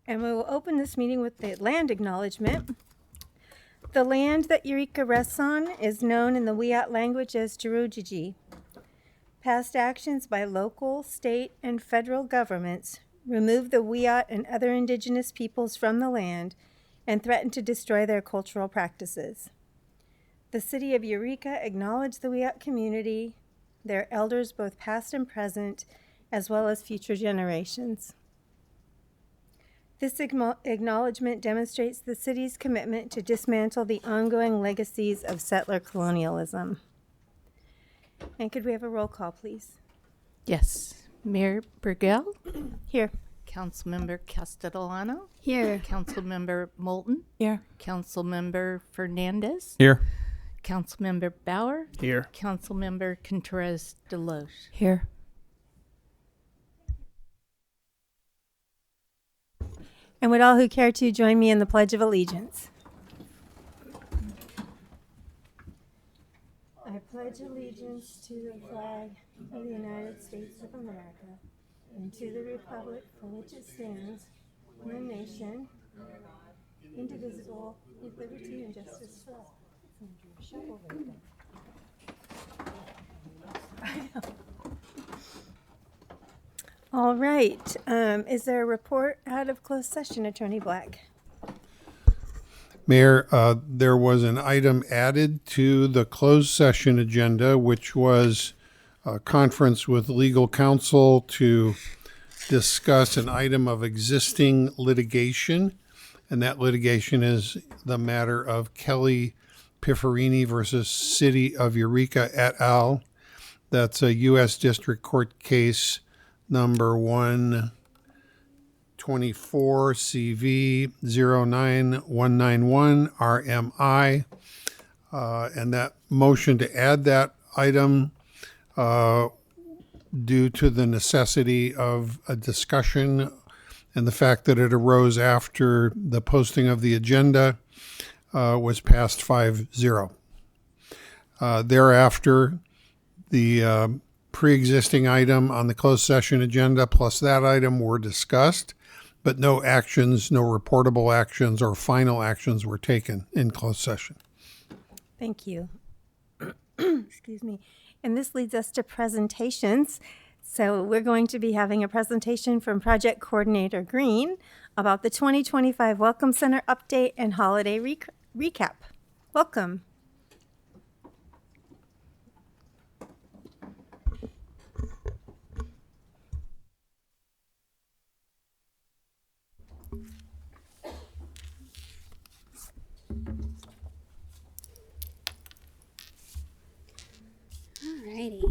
And we will open this meeting with the land acknowledgement. The land that Eureka rests on is known in the Wiyot language as Jirujiji. Past actions by local, state, and federal governments removed the Wiyot and other indigenous peoples from the land and threatened to destroy their cultural practices. The city of Eureka acknowledged the Wiyot community, their elders both past and present, as well as future generations. This acknowledgement demonstrates the city's commitment to dismantle the ongoing legacies of settler colonialism. And could we have a roll call, please? Yes. Mayor Burgell? Here. Councilmember Castellano? Here. Councilmember Moulton? Here. Councilmember Fernandez? Here. Councilmember Bauer? Here. Councilmember Contreras-Deloche? Here. And would all who care to join me in the Pledge of Allegiance? I pledge allegiance to the flag of the United States of America and to the republic for which it stands, one nation, indivisible, with liberty and justice for all. All right. Is there a report out of closed session, Attorney Black? Mayor, there was an item added to the closed session agenda, which was a conference with legal counsel to discuss an item of existing litigation. And that litigation is the matter of Kelly Pifferini versus City of Eureka et al. That's a U.S. District Court case number 124 CV 09191 RMI. And that motion to add that item due to the necessity of a discussion and the fact that it arose after the posting of the agenda was passed 5-0. Thereafter, the pre-existing item on the closed session agenda plus that item were discussed, but no actions, no reportable actions or final actions were taken in closed session. Thank you. Excuse me. And this leads us to presentations. So we're going to be having a presentation from Project Coordinator Green about the 2025 Welcome Center update and holiday recap. Welcome. Alrighty.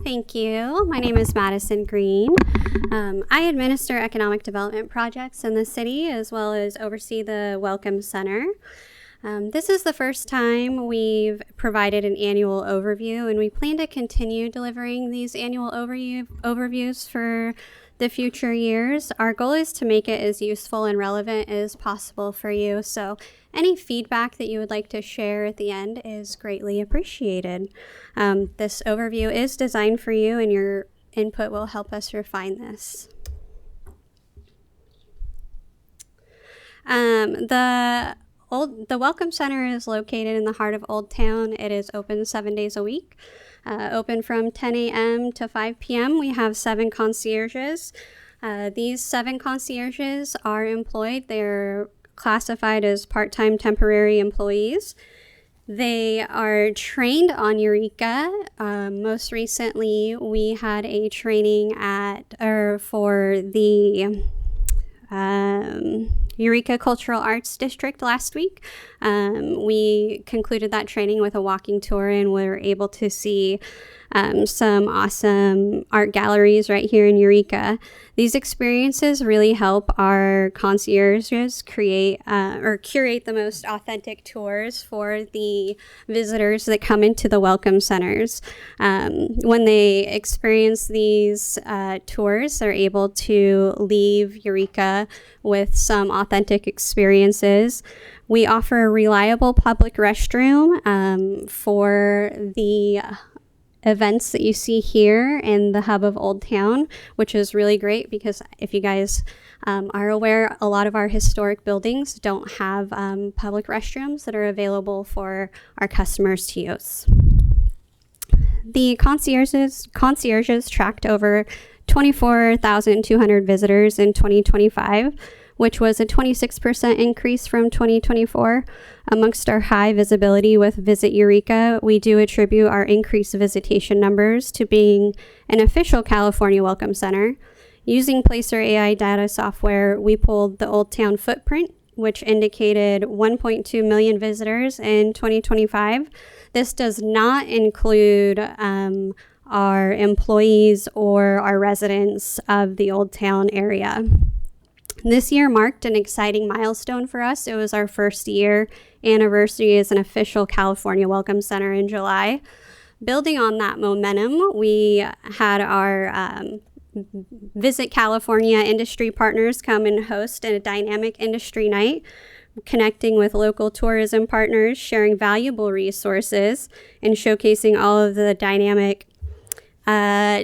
Thank you. My name is Madison Green. I administer economic development projects in the city as well as oversee the Welcome Center. This is the first time we've provided an annual overview, and we plan to continue delivering these annual overviews for the future years. Our goal is to make it as useful and relevant as possible for you, so any feedback that you would like to share at the end is greatly appreciated. This overview is designed for you, and your input will help us refine this. The Welcome Center is located in the heart of Old Town. It is open 7 days a week. Open from 10 a.m. to 5 p.m. We have 7 concierges. These 7 concierges are employed. They're classified as part-time temporary employees. They are trained on Eureka. Most recently, we had a training for the Eureka Cultural Arts District last week. We concluded that training with a walking tour, and we were able to see some awesome art galleries right here in Eureka. These experiences really help our concierges curate the most authentic tours for the visitors that come into the Welcome Centers. When they experience these tours, they're able to leave Eureka with some authentic experiences. We offer a reliable public restroom for the events that you see here in the hub of Old Town, which is really great because if you guys are aware, a lot of our historic buildings don't have public restrooms that are available for our customers to use. The concierges tracked over 24,200 visitors in 2025, which was a 26% increase from 2024. Amongst our high visibility with Visit Eureka, we do attribute our increased visitation numbers to being an official California Welcome Center. Using Placer AI data software, we pulled the Old Town footprint, which indicated 1.2 million visitors in 2025. This does not include our employees or our residents of the Old Town area. This year marked an exciting milestone for us. It was our first year anniversary as an official California Welcome Center in July. Building on that momentum, we had our Visit California industry partners come and host a dynamic industry night, connecting with local tourism partners, sharing valuable resources, and showcasing all of the dynamic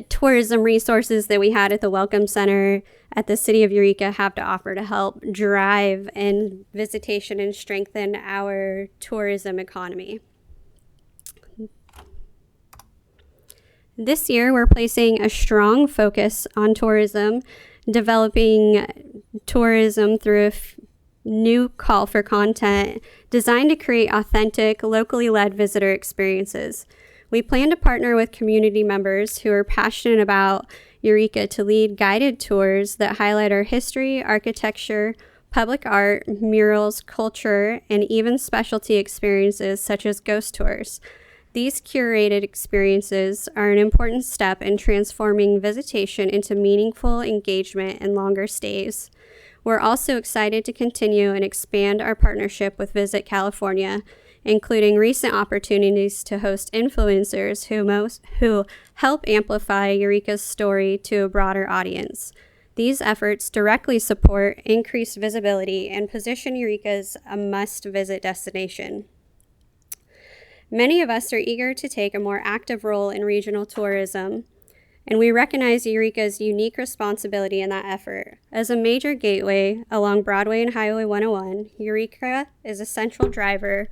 tourism resources that we had at the Welcome Center at the City of Eureka have to offer to help drive and visitation and strengthen our tourism economy. This year, we're placing a strong focus on tourism, developing tourism through a new call for content designed to create authentic, locally led visitor experiences. We plan to partner with community members who are passionate about Eureka to lead guided tours that highlight our history, architecture, public art, murals, culture, and even specialty experiences such as ghost tours. These curated experiences are an important step in transforming visitation into meaningful engagement and longer stays. We're also excited to continue and expand our partnership with Visit California, including recent opportunities to host influencers who help amplify Eureka's story to a broader audience. These efforts directly support increased visibility and position Eureka as a must-visit destination. Many of us are eager to take a more active role in regional tourism, and we recognize Eureka's unique responsibility in that effort. As a major gateway along Broadway and Highway 101, Eureka is a central driver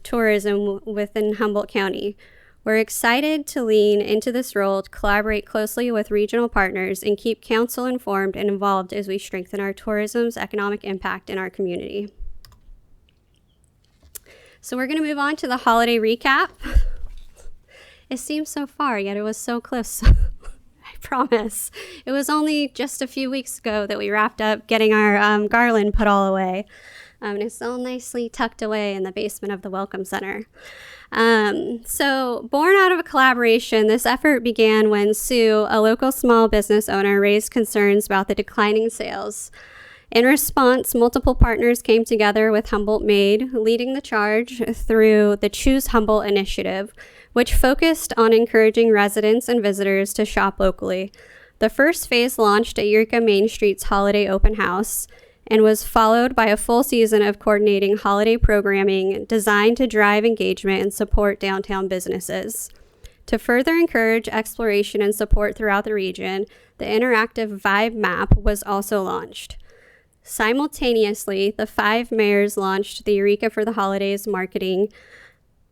tourism within Humboldt County. We're excited to lean into this role to collaborate closely with regional partners and keep council informed and involved as we strengthen our tourism's economic impact in our community. So we're going to move on to the holiday recap. It seems so far, yet it was so close. I promise. It was only just a few weeks ago that we wrapped up getting our garland put all away. And it's all nicely tucked away in the basement of the Welcome Center. So born out of a collaboration, this effort began when Sue, a local small business owner, raised concerns about the declining sales. In response, multiple partners came together with Humboldt Made, leading the charge through the Choose Humboldt initiative, which focused on encouraging residents and visitors to shop locally. The first phase launched at Eureka Main Street's Holiday Open House and was followed by a full season of coordinating holiday programming designed to drive engagement and support downtown businesses. To further encourage exploration and support throughout the region, the interactive Vibe Map was also launched. Simultaneously, the 5 mayors launched the Eureka for the Holidays marketing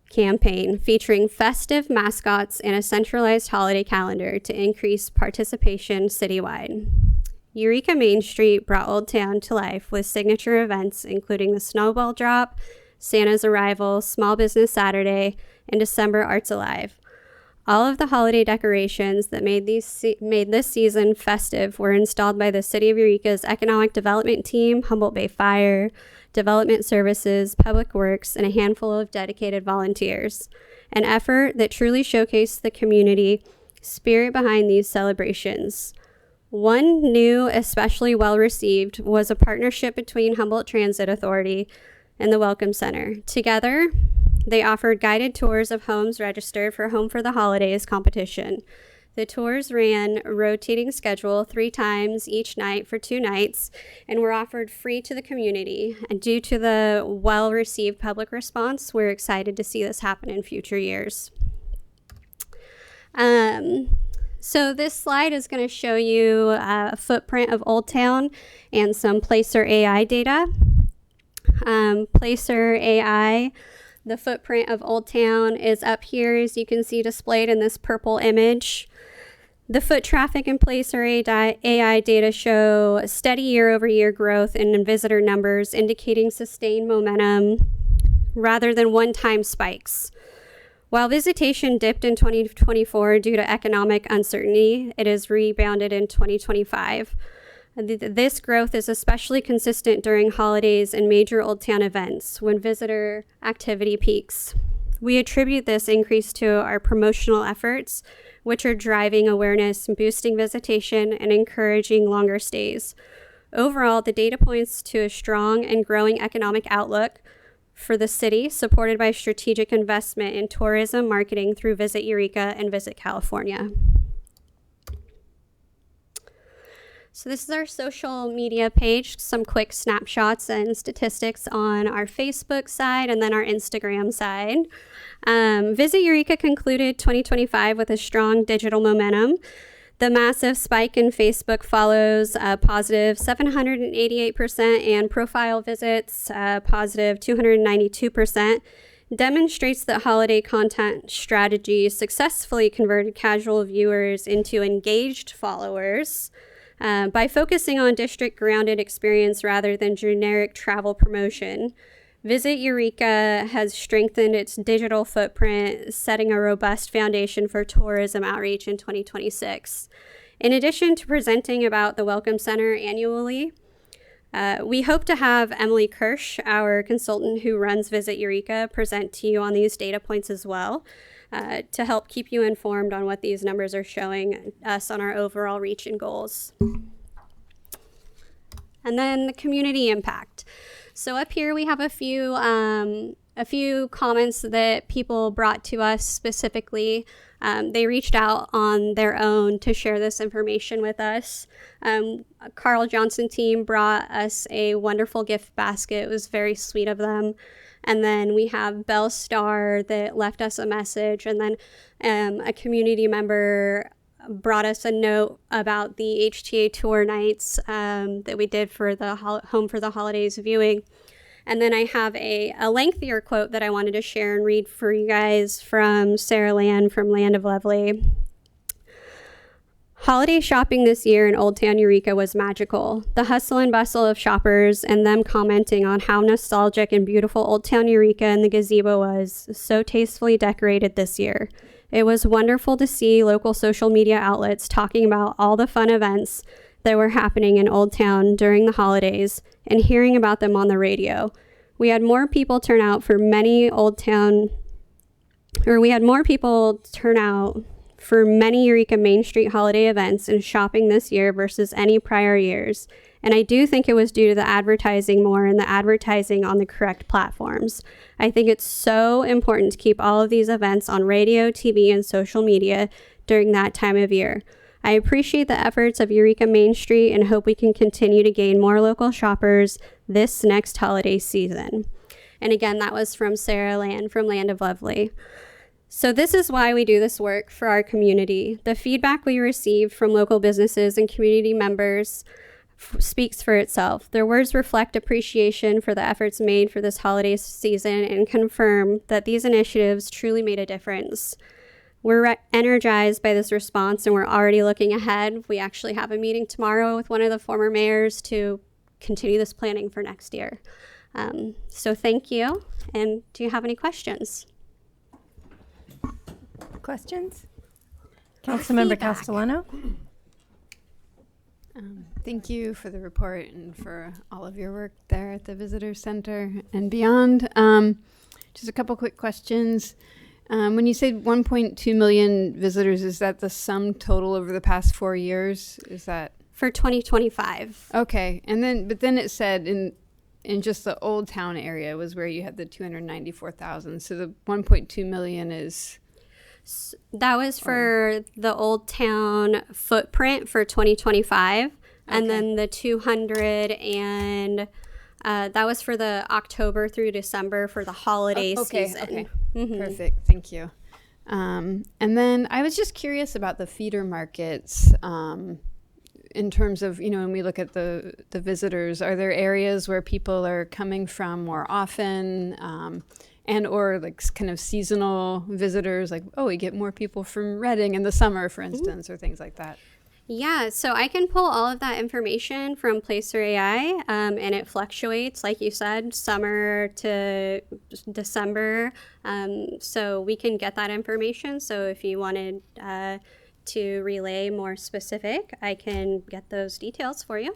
campaign, featuring festive mascots and a centralized holiday calendar to increase participation citywide. Eureka Main Street brought Old Town to life with signature events including the Snowball Drop, Santa's Arrival, Small Business Saturday, and December Arts Alive. All of the holiday decorations that made this season festive were installed by the City of Eureka's Economic Development Team, Humboldt Bay Fire, Development Services, Public Works, and a handful of dedicated volunteers. An effort that truly showcased the community spirit behind these celebrations. One new, especially well-received, was a partnership between Humboldt Transit Authority and the Welcome Center. Together, they offered guided tours of homes registered for Home for the Holidays competition. The tours ran a rotating schedule 3 times each night for 2 nights and were offered free to the community. And due to the well-received public response, we're excited to see this happen in future years. So this slide is going to show you a footprint of Old Town and some Placer AI data. Placer AI, the footprint of Old Town is up here, as you can see displayed in this purple image. The foot traffic and Placer AI data show steady year-over-year growth in visitor numbers, indicating sustained momentum rather than one-time spikes. While visitation dipped in 2024 due to economic uncertainty, it has rebounded in 2025. This growth is especially consistent during holidays and major Old Town events when visitor activity peaks. We attribute this increase to our promotional efforts, which are driving awareness, boosting visitation, and encouraging longer stays. Overall, the data points to a strong and growing economic outlook for the city, supported by strategic investment in tourism marketing through Visit Eureka and Visit California. So this is our social media page, some quick snapshots and statistics on our Facebook side and then our Instagram side. Visit Eureka concluded 2025 with a strong digital momentum. The massive spike in Facebook follows positive 788% and profile visits positive 292% demonstrates that holiday content strategy successfully converted casual viewers into engaged followers. By focusing on district-grounded experience rather than generic travel promotion, Visit Eureka has strengthened its digital footprint, setting a robust foundation for tourism outreach in 2026. In addition to presenting about the Welcome Center annually, we hope to have Emily Kirsch, our consultant who runs Visit Eureka, present to you on these data points as well, to help keep you informed on what these numbers are showing us on our overall reach and goals. And then the community impact. So up here we have a few comments that people brought to us specifically. They reached out on their own to share this information with us. Carl Johnson team brought us a wonderful gift basket. It was very sweet of them. And then we have Bell Star that left us a message. And then a community member brought us a note about the HTA tour nights that we did for the Home for the Holidays viewing. And then I have a lengthier quote that I wanted to share and read for you guys from Sarah Land from Land of Lovely. Holiday shopping this year in Old Town Eureka was magical. The hustle and bustle of shoppers and them commenting on how nostalgic and beautiful Old Town Eureka and the gazebo was so tastefully decorated this year. It was wonderful to see local social media outlets talking about all the fun events that were happening in Old Town during the holidays and hearing about them on the radio. We had more people turn out for many Eureka Main Street holiday events and shopping this year versus any prior years. And I do think it was due to the advertising more and the advertising on the correct platforms. I think it's so important to keep all of these events on radio, TV, and social media during that time of year. I appreciate the efforts of Eureka Main Street and hope we can continue to gain more local shoppers this next holiday season. And again, that was from Sarah Land from Land of Lovely. So this is why we do this work for our community. The feedback we received from local businesses and community members speaks for itself. Their words reflect appreciation for the efforts made for this holiday season and confirm that these initiatives truly made a difference. We're energized by this response and we're already looking ahead. We actually have a meeting tomorrow with one of the former mayors to continue this planning for next year. So thank you. And do you have any questions? Questions? Councilmember feedback. Castellano? Thank you for the report and for all of your work there at the Visitor Center and beyond. Just a couple quick questions. When you say 1.2 million visitors, is that the sum total over the past 4 years? Is that For 2025. okay? But then it said in just the Old Town area was where you had the 294,000. So the 1.2 million is That was for the Old Town footprint for 2025. And Okay. then the 200 and that was for the October through December for the holiday okay. season. Okay, Mhm. perfect. Thank you. And then I was just curious about the feeder markets. In terms of, when we look at the visitors, are there areas where people are coming from more often, and or like kind of seasonal visitors, like, oh, we get more people from Reading in the summer, for instance, or things like that? Yeah, so I can pull all of that information from Placer AI, and it fluctuates, like you said, summer to December. So we can get that information. So if you wanted to relay more specific, I can get those details for you.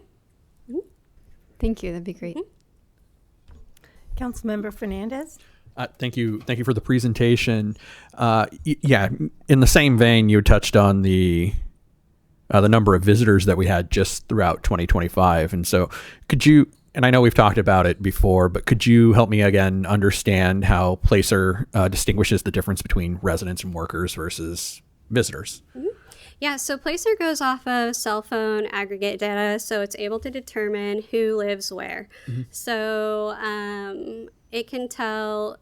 Thank you. That'd be great. Councilmember Fernandez? Thank you for the presentation. Yeah, in the same vein, you touched on the number of visitors that we had just throughout 2025. And so could you, and I know we've talked about it before, but could you help me again understand how Placer distinguishes the difference between residents and workers versus visitors? Yeah, so Placer goes off of cell phone aggregate data, so it's able to determine who lives where. So it can tell,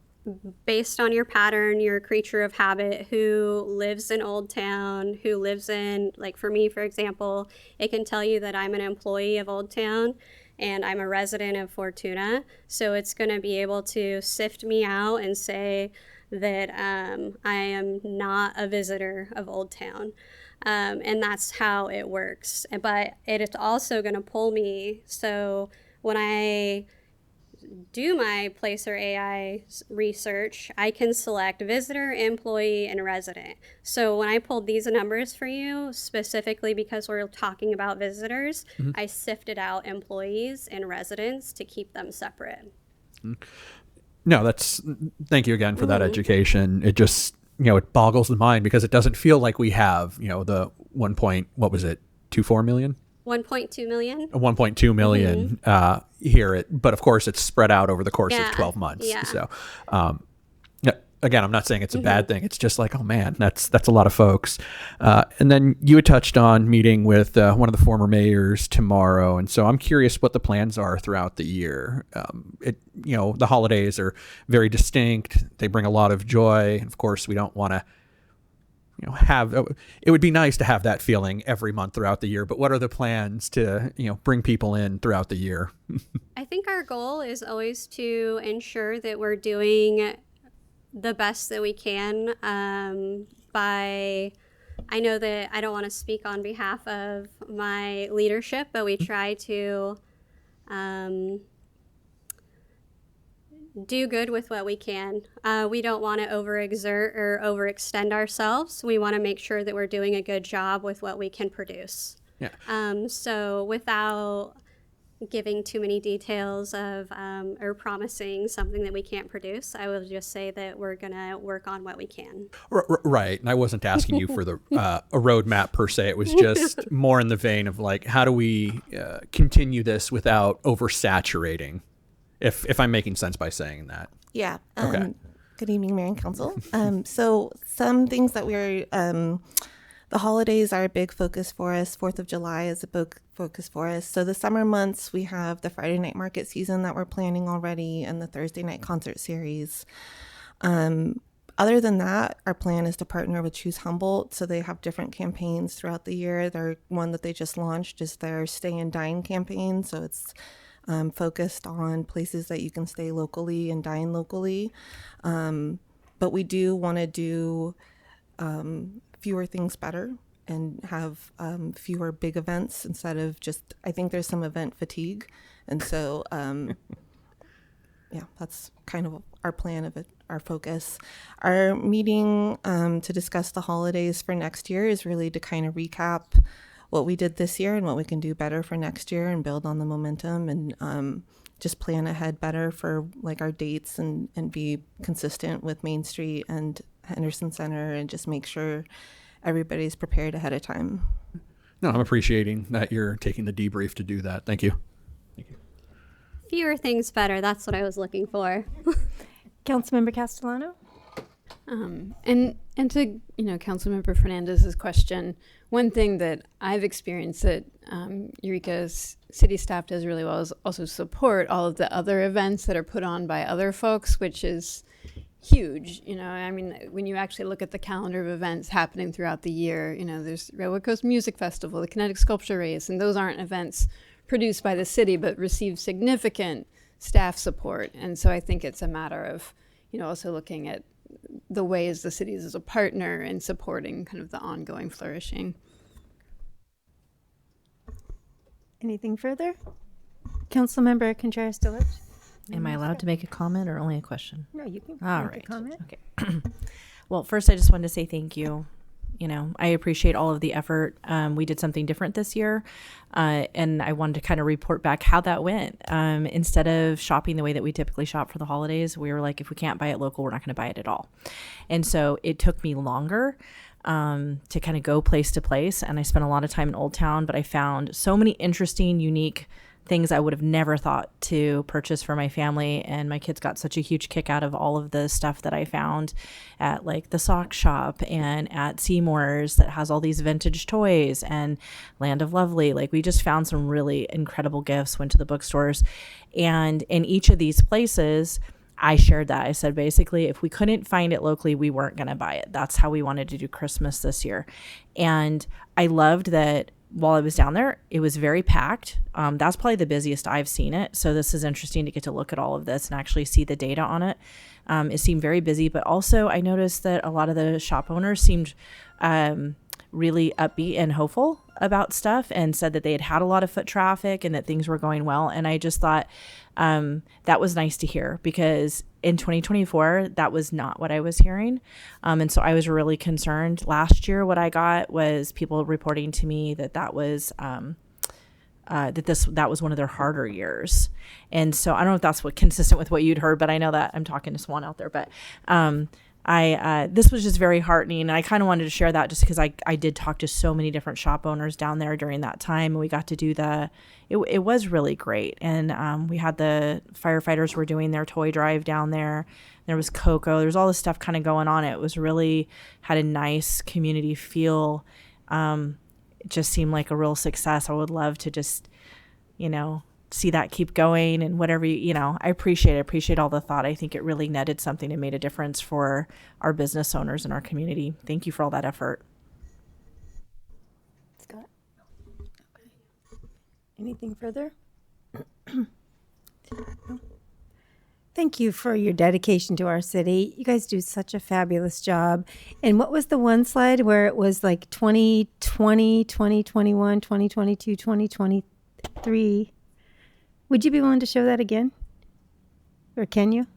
based on your pattern, you're a creature of habit, who lives in Old Town, who lives in, like for me, for example, it can tell you that I'm an employee of Old Town and I'm a resident of Fortuna. So it's going to be able to sift me out and say that I am not a visitor of Old Town. And that's how it works. But it is also going to pull me. So when I do my Placer AI research, I can select visitor, employee, and resident. So when I pulled these numbers for you, specifically because we're talking about visitors, I sifted out employees and residents to keep them separate. No, thank you again for that education. It just, it boggles the mind because it doesn't feel like we have, the 24 million? 1.2 million. 1.2 million here. But of course, it's spread out over the course of 12 months. Yeah. So, again, I'm not saying it's a bad thing. It's just like, oh man, that's a lot of folks. And then you had touched on meeting with one of the former mayors tomorrow. And so I'm curious what the plans are throughout the year. The holidays are very distinct. They bring a lot of joy. And of course, we don't want to it would be nice to have that feeling every month throughout the year, but what are the plans to, bring people in throughout the year? I think our goal is always to ensure that we're doing the best that we can I know that I don't want to speak on behalf of my leadership, but we try to do good with what we can. We don't want to overexert or overextend ourselves. We want to make sure that we're doing a good job with what we can produce. Yeah. So without giving too many details of or promising something that we can't produce, I will just say that we're going to work on what we can. Right. And I wasn't asking you for a roadmap per se. It was just more in the vein of like, how do we continue this without oversaturating? If I'm making sense by saying that. Yeah. Okay. Good evening, Mayor and Council. So some things that the holidays are a big focus for us. 4th of July is a big focus for us. So the summer months, we have the Friday night market season that we're planning already and the Thursday night concert series. Other than that, our plan is to partner with Choose Humboldt. So they have different campaigns throughout the year. Their one that they just launched is their Stay and Dine campaign. So it's focused on places that you can stay locally and dine locally. But we do want to do fewer things better and have fewer big events instead of just, I think there's some event fatigue. And so, that's kind of our plan of it, our focus. Our meeting to discuss the holidays for next year is really to kind of recap what we did this year and what we can do better for next year and build on the momentum and just plan ahead better for like our dates and be consistent with Main Street and Henderson Center and just make sure everybody's prepared ahead of time. No, I'm appreciating that you're taking the debrief to do that. Thank you. Fewer things better. That's what I was looking for. Councilmember Castellano? And to Councilmember Fernandez's question, one thing that I've experienced that Eureka's city staff does really well is also support all of the other events that are put on by other folks, which is huge. I mean, when you actually look at the calendar of events happening throughout the year, there's Railroad Coast Music Festival, the Kinetic Sculpture Race, and those aren't events produced by the city, but receive significant staff support. And so I think it's a matter of, also looking at the ways the city is as a partner in supporting kind of the ongoing flourishing. Anything further? Councilmember Contreras-Deloche? Am I allowed to make a comment or only a question? No, you can All make right. a comment. Okay. Well, first, I just wanted to say thank you. I appreciate all of the effort. We did something different this year, and I wanted to kind of report back how that went. Instead of shopping the way that we typically shop for the holidays, we were like, if we can't buy it local, we're not going to buy it at all. And so it took me longer to kind of go place to place, and I spent a lot of time in Old Town, but I found so many interesting, unique things I would have never thought to purchase for my family. And my kids got such a huge kick out of all of the stuff that I found at like the sock shop and at Seymour's that has all these vintage toys, and Land of Lovely. Like, we just found some really incredible gifts, went to the bookstores, and in each of these places, I shared that. I said, basically, if we couldn't find it locally, we weren't going to buy it. That's how we wanted to do Christmas this year. And I loved that while I was down there, it was very packed. That's probably the busiest I've seen it. So this is interesting to get to look at all of this and actually see the data on it. It seemed very busy, but also I noticed that a lot of the shop owners seemed really upbeat and hopeful about stuff, and said that they had a lot of foot traffic and that things were going well. And I just thought that was nice to hear, because in 2024, that was not what I was hearing. And so I was really concerned. Last year, what I got was people reporting to me that that was that was one of their harder years. And so I don't know if that's consistent with what you'd heard, but I know that I'm talking to Swan out there, but this was just very heartening, and I kind of wanted to share that just because I did talk to so many different shop owners down there during that time, and we got to do it was really great. And we had the firefighters were doing their toy drive down there. There was cocoa. There's all this stuff kind of going on. It was really had a nice community feel. It just seemed like a real success. I would love to just, see that keep going, and whatever, I appreciate all the thought. I think it really netted something and made a difference for our business owners and our community. Thank you for all that effort. Scott? Okay. Anything further? No? Thank you for your dedication to our city. You guys do such a fabulous job. And what was the one slide where it was like 2020, 2021, 2022, 2023? Would you be willing to show that again? Or can you?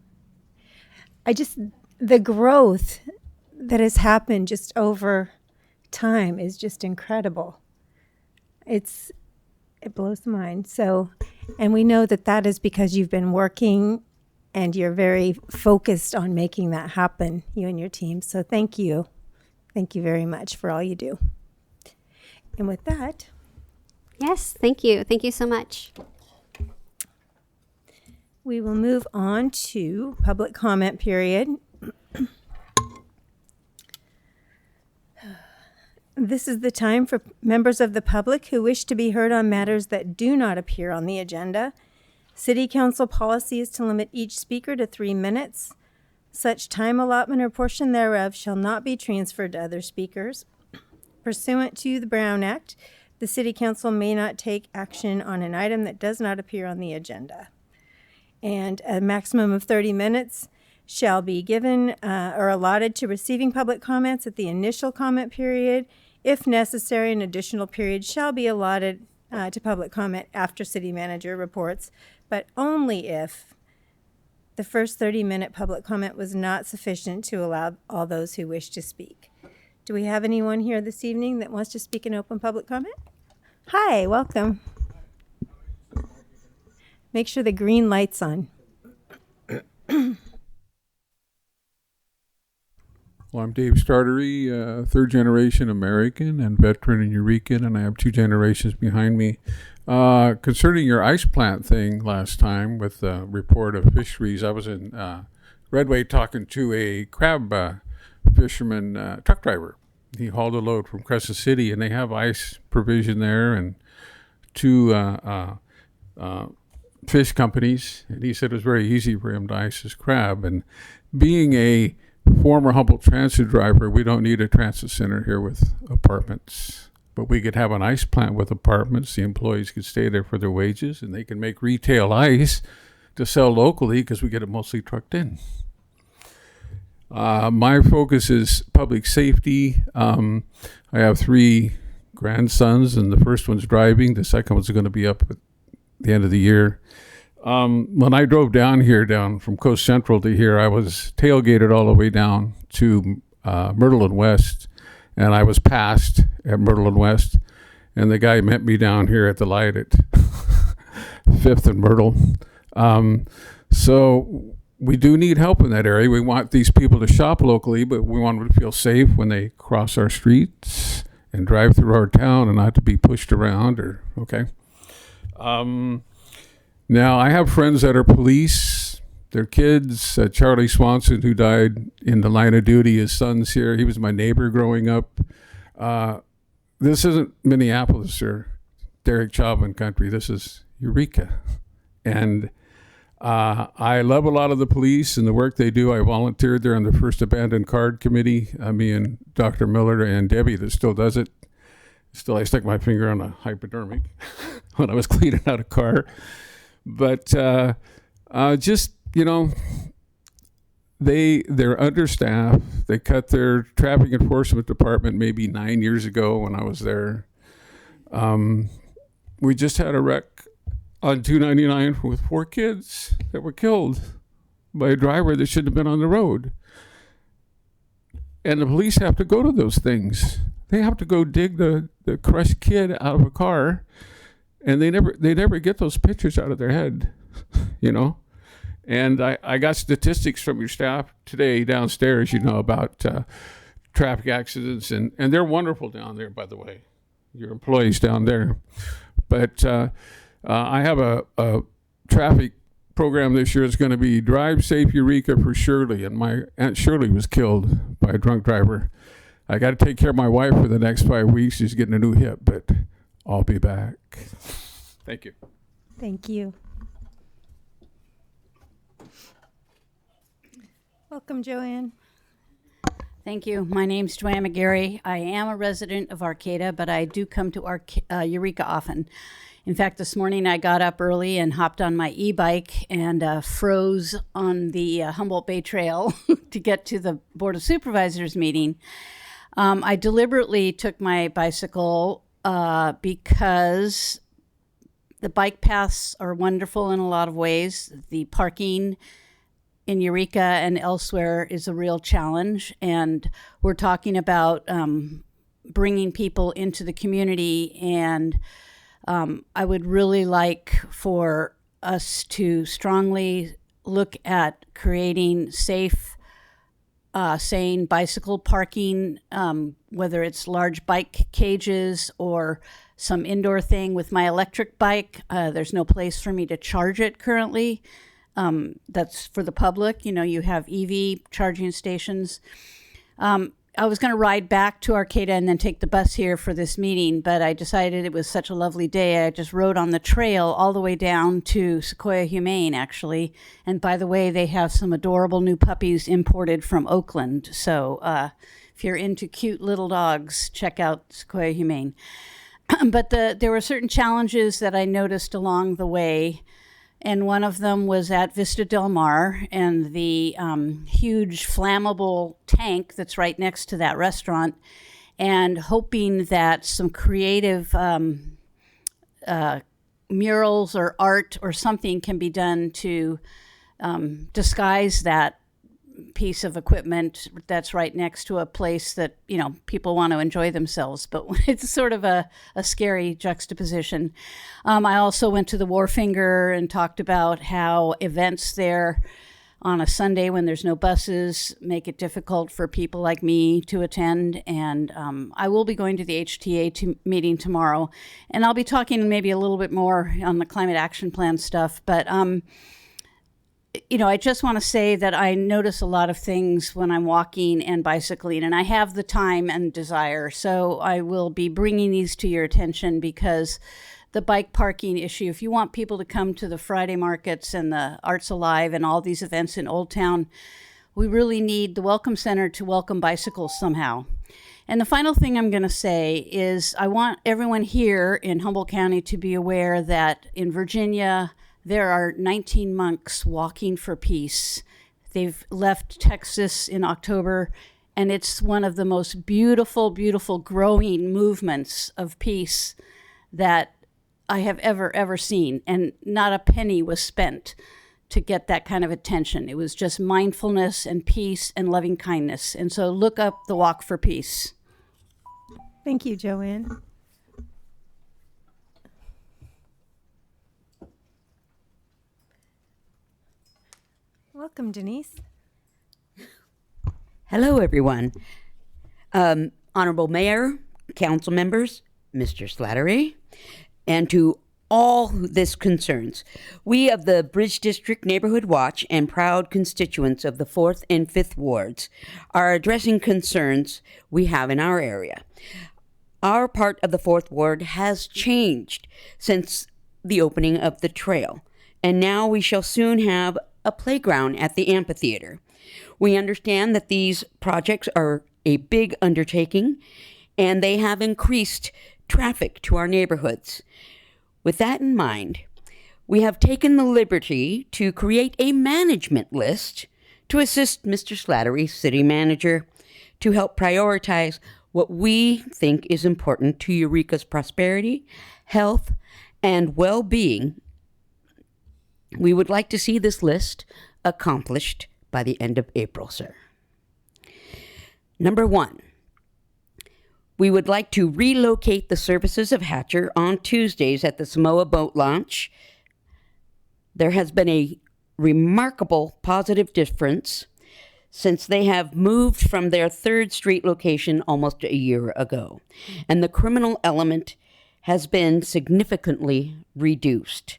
The growth that has happened just over time is just incredible. It blows the mind. So, and we know that is because you've been working and you're very focused on making that happen, you and your team. So thank you. Thank you very much for all you do. And with that. Yes, thank you. Thank you so much. We will move on to public comment period. This is the time for members of the public who wish to be heard on matters that do not appear on the agenda. City Council policy is to limit each speaker to 3 minutes. Such time allotment or portion thereof shall not be transferred to other speakers. Pursuant to the Brown Act, the City Council may not take action on an item that does not appear on the agenda. And a maximum of 30 minutes shall be given or allotted to receiving public comments at the initial comment period. If necessary, an additional period shall be allotted to public comment after city manager reports, but only if the first 30-minute public comment was not sufficient to allow all those who wish to speak. Do we have anyone here this evening that wants to speak in open public comment? Hi, welcome. Make sure the green light's on. Well, I'm Dave Startery, third generation American and veteran in Eureka, and I have 2 generations behind me. Concerning your ice plant thing last time with the report of fisheries, I was in Redway talking to a crab fisherman truck driver. He hauled a load from Crescent City, and they have ice provision there, and 2 fish companies, and he said it was very easy for him to ice his crab. And being a former Humboldt transit driver, we don't need a transit center here with apartments. But we could have an ice plant with apartments. The employees could stay there for their wages, and they can make retail ice to sell locally because we get it mostly trucked in. My focus is public safety. I have 3 grandsons, and the first one's driving. The second one's going to be up at the end of the year. When I drove down from Coast Central to here, I was tailgated all the way down to Myrtle and West, and I was passed at Myrtle and West, and the guy met me down here at the light at 5th and Myrtle. So we do need help in that area. We want these people to shop locally, but we want them to feel safe when they cross our streets and drive through our town and not to be pushed around okay. Now, I have friends that are police. Their kids, Charlie Swanson, who died in the line of duty, his son's here. He was my neighbor growing up. This isn't Minneapolis or Derek Chauvin country. This is Eureka. And I love a lot of the police and the work they do. I volunteered there on the first abandoned card committee. Me and Dr. Miller and Debbie that still does it. Still, I stuck my finger on a hypodermic when I was cleaning out a car. But just, they're understaffed. They cut their traffic enforcement department maybe 9 years ago when I was there. We just had a wreck on 299 with 4 kids that were killed by a driver that shouldn't have been on the road. And the police have to go to those things. They have to go dig the crushed kid out of a car, and they never get those pictures out of their head, And I got statistics from your staff today downstairs, about traffic accidents, and they're wonderful down there, by the way, your employees down there. But I have a traffic program this year. It's going to be Drive Safe Eureka for Shirley, and my Aunt Shirley was killed by a drunk driver. I got to take care of my wife for the next 5 weeks. She's getting a new hip, but I'll be back. Thank you. Thank you. Welcome, Joanne. Thank you. My name's Joanne McGarry. I am a resident of Arcata, but I do come to Eureka often. In fact, this morning I got up early and hopped on my e-bike and froze on the Humboldt Bay Trail to get to the Board of Supervisors meeting. I deliberately took my bicycle because the bike paths are wonderful in a lot of ways. The parking in Eureka and elsewhere is a real challenge, and we're talking about bringing people into the community, and I would really like for us to strongly look at creating safe, sane bicycle parking, whether it's large bike cages or some indoor thing. With my electric bike, there's no place for me to charge it currently. That's for the public. You have EV charging stations. I was going to ride back to Arcata and then take the bus here for this meeting, but I decided it was such a lovely day. I just rode on the trail all the way down to Sequoia Humane, actually. And by the way, they have some adorable new puppies imported from Oakland. So if you're into cute little dogs, check out Sequoia Humane. But there were certain challenges that I noticed along the way. And one of them was at Vista Del Mar, and the huge flammable tank that's right next to that restaurant, and hoping that some creative murals or art or something can be done to disguise that piece of equipment that's right next to a place that, people want to enjoy themselves. But it's sort of a scary juxtaposition. I also went to the Wharfinger and talked about how events there on a Sunday when there's no buses make it difficult for people like me to attend. And I will be going to the HTA meeting tomorrow, and I'll be talking maybe a little bit more on the climate action plan stuff. But I just want to say that I notice a lot of things when I'm walking and bicycling, and I have the time and desire. So I will be bringing these to your attention because the bike parking issue. If you want people to come to the Friday markets and the Arts Alive and all these events in Old Town, we really need the Welcome Center to welcome bicycles somehow. And the final thing I'm going to say is I want everyone here in Humboldt County to be aware that in Virginia, there are 19 monks walking for peace. They've left Texas in October, and it's one of the most beautiful, beautiful growing movements of peace that I have ever seen. And not a penny was spent to get that kind of attention. It was just mindfulness and peace and loving kindness. And so look up the Walk for Peace. Thank you, Joanne. Welcome, Denise. Hello, everyone. Honorable Mayor, council members, Mr. Slattery, and to all who this concerns. We of the Bridge District Neighborhood Watch and proud constituents of the 4th and 5th wards are addressing concerns we have in our area. Our part of the 4th ward has changed since the opening of the trail, and now we shall soon have a playground at the amphitheater. We understand that these projects are a big undertaking, and they have increased traffic to our neighborhoods. With that in mind, we have taken the liberty to create a management list to assist Mr. Slattery, city manager, to help prioritize what we think is important to Eureka's prosperity, health, and well-being. We would like to see this list accomplished by the end of April, sir. Number 1, we would like to relocate the services of Hatcher on Tuesdays at the Samoa Boat Launch. There has been a remarkable positive difference since they have moved from their 3rd Street location almost a year ago, and the criminal element has been significantly reduced.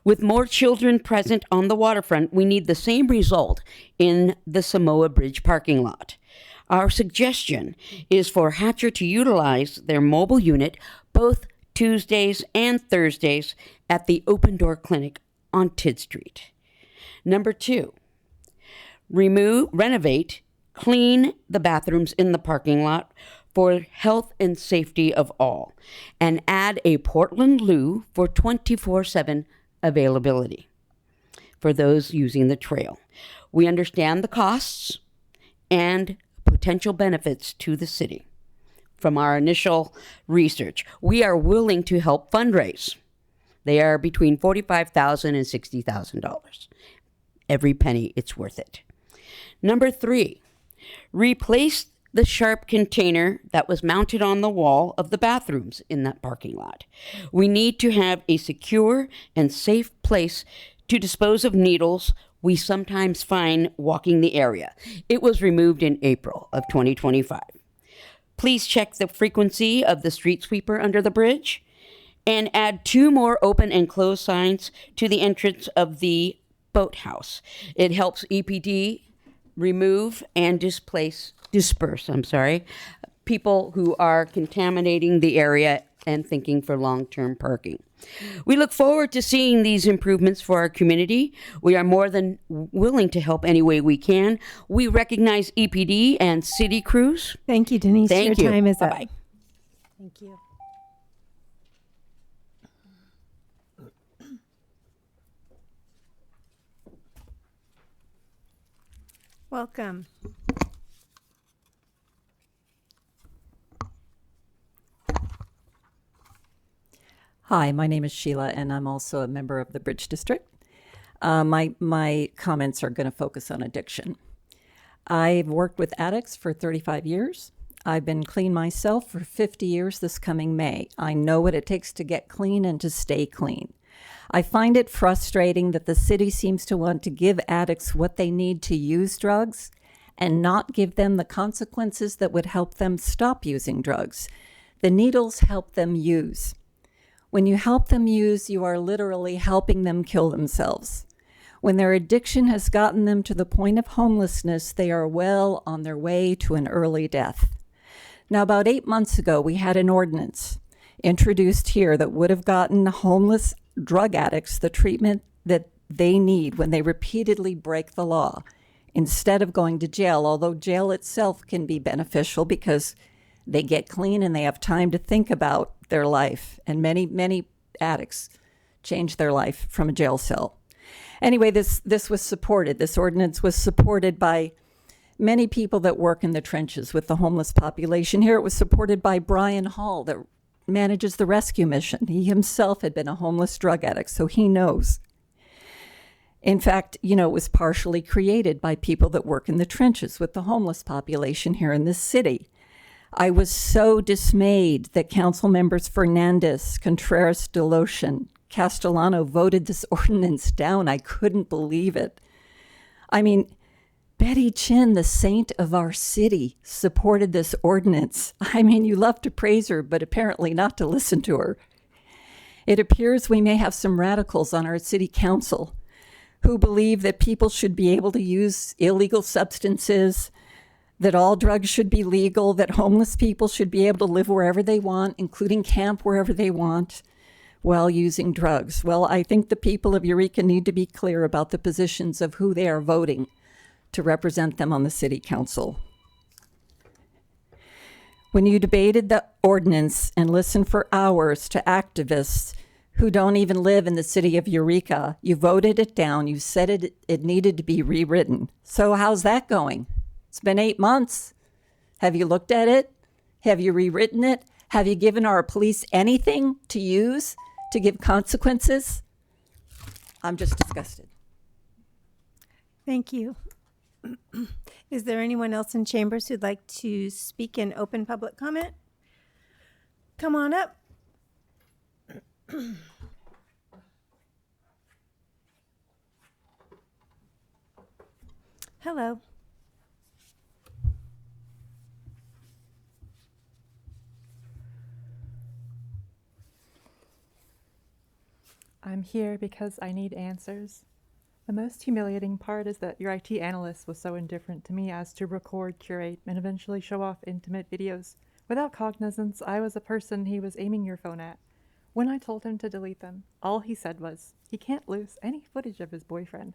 With more children present on the waterfront, we need the same result in the Samoa Bridge parking lot. Our suggestion is for Hatcher to utilize their mobile unit both Tuesdays and Thursdays at the Open Door Clinic on Tidd Street. Number 2, renovate, clean the bathrooms in the parking lot for health and safety of all, and add a Portland loo for 24/7 availability for those using the trail. We understand the costs and potential benefits to the city. From our initial research, we are willing to help fundraise. They are between $45,000 and $60,000. Every penny, it's worth it. Number 3, replace the sharp container that was mounted on the wall of the bathrooms in that parking lot. We need to have a secure and safe place to dispose of needles we sometimes find walking the area. It was removed in April of 2025. Please check the frequency of the street sweeper under the bridge and add 2 more open and closed signs to the entrance of the boathouse. It helps EPD remove and disperse people who are contaminating the area and thinking for long-term parking. We look forward to seeing these improvements for our community. We are more than willing to help any way we can. We recognize EPD and city crews. Thank you, Denise. Thank Your you. time is Bye-bye. up. Thank you. Welcome. Hi, my name is Sheila, and I'm also a member of the Bridge District. My comments are going to focus on addiction. I've worked with addicts for 35 years. I've been clean myself for 50 years this coming May. I know what it takes to get clean and to stay clean. I find it frustrating that the city seems to want to give addicts what they need to use drugs and not give them the consequences that would help them stop using drugs. The needles help them use. When you help them use, you are literally helping them kill themselves. When their addiction has gotten them to the point of homelessness, they are well on their way to an early death. Now, about 8 months ago, we had an ordinance introduced here that would have gotten homeless drug addicts the treatment that they need when they repeatedly break the law instead of going to jail, although jail itself can be beneficial because they get clean and they have time to think about their life. And many addicts change their life from a jail cell. Anyway, this was supported. This ordinance was supported by many people that work in the trenches with the homeless population. Here it was supported by Brian Hall that manages the rescue mission. He himself had been a homeless drug addict, so he knows. In fact, it was partially created by people that work in the trenches with the homeless population here in this city. I was so dismayed that council members Fernandez, Contreras, Deloche, Castellano voted this ordinance down. I couldn't believe it. I mean, Betty Chin, the saint of our city, supported this ordinance. I mean, you love to praise her, but apparently not to listen to her. It appears we may have some radicals on our city council who believe that people should be able to use illegal substances, that all drugs should be legal, that homeless people should be able to live wherever they want, including camp wherever they want, while using drugs. Well, I think the people of Eureka need to be clear about the positions of who they are voting to represent them on the city council. When you debated the ordinance and listened for hours to activists who don't even live in the city of Eureka, you voted it down. You said it needed to be rewritten. So how's that going? It's been 8 months. Have you looked at it? Have you rewritten it? Have you given our police anything to use to give consequences? I'm just disgusted. Thank you. Is there anyone else in chambers who'd like to speak in open public comment? Come on up. Hello. I'm here because I need answers. The most humiliating part is that your IT analyst was so indifferent to me as to record, curate, and eventually show off intimate videos. Without cognizance, I was a person he was aiming your phone at. When I told him to delete them, all he said was, he can't lose any footage of his boyfriend.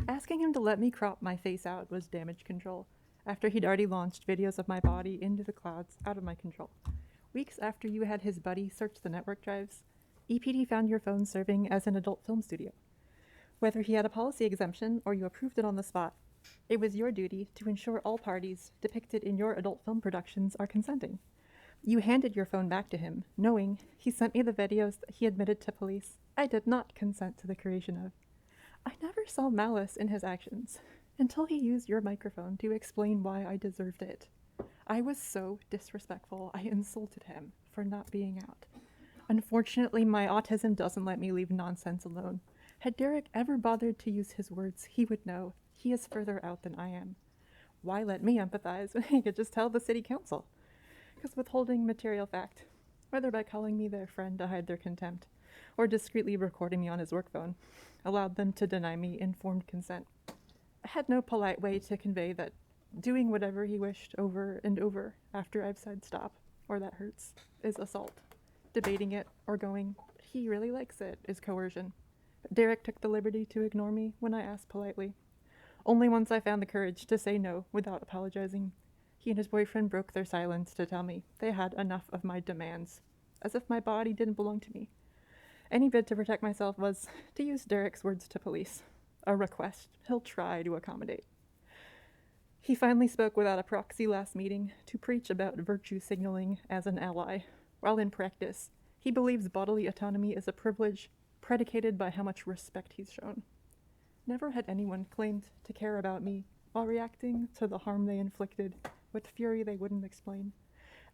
Asking him to let me crop my face out was damage control, after he'd already launched videos of my body into the clouds out of my control. Weeks after you had his buddy search the network drives, EPD found your phone serving as an adult film studio. Whether he had a policy exemption or you approved it on the spot, it was your duty to ensure all parties depicted in your adult film productions are consenting. You handed your phone back to him, knowing he sent me the videos that he admitted to police I did not consent to the creation of. I never saw malice in his actions until he used your microphone to explain why I deserved it. I was so disrespectful, I insulted him for not being out. Unfortunately, my autism doesn't let me leave nonsense alone. Had Derek ever bothered to use his words, he would know he is further out than I am. Why let me empathize when he could just tell the city council? Because withholding material fact, whether by calling me their friend to hide their contempt, or discreetly recording me on his work phone, allowed them to deny me informed consent. I had no polite way to convey that doing whatever he wished over and over after I've said stop, or that hurts, is assault. Debating it or going, he really likes it, is coercion. But Derek took the liberty to ignore me when I asked politely. Only once I found the courage to say no without apologizing. He and his boyfriend broke their silence to tell me they had enough of my demands, as if my body didn't belong to me. Any bid to protect myself was, to use Derek's words to police, a request he'll try to accommodate. He finally spoke without a proxy last meeting to preach about virtue signaling as an ally, while in practice, he believes bodily autonomy is a privilege predicated by how much respect he's shown. Never had anyone claimed to care about me while reacting to the harm they inflicted with fury they wouldn't explain,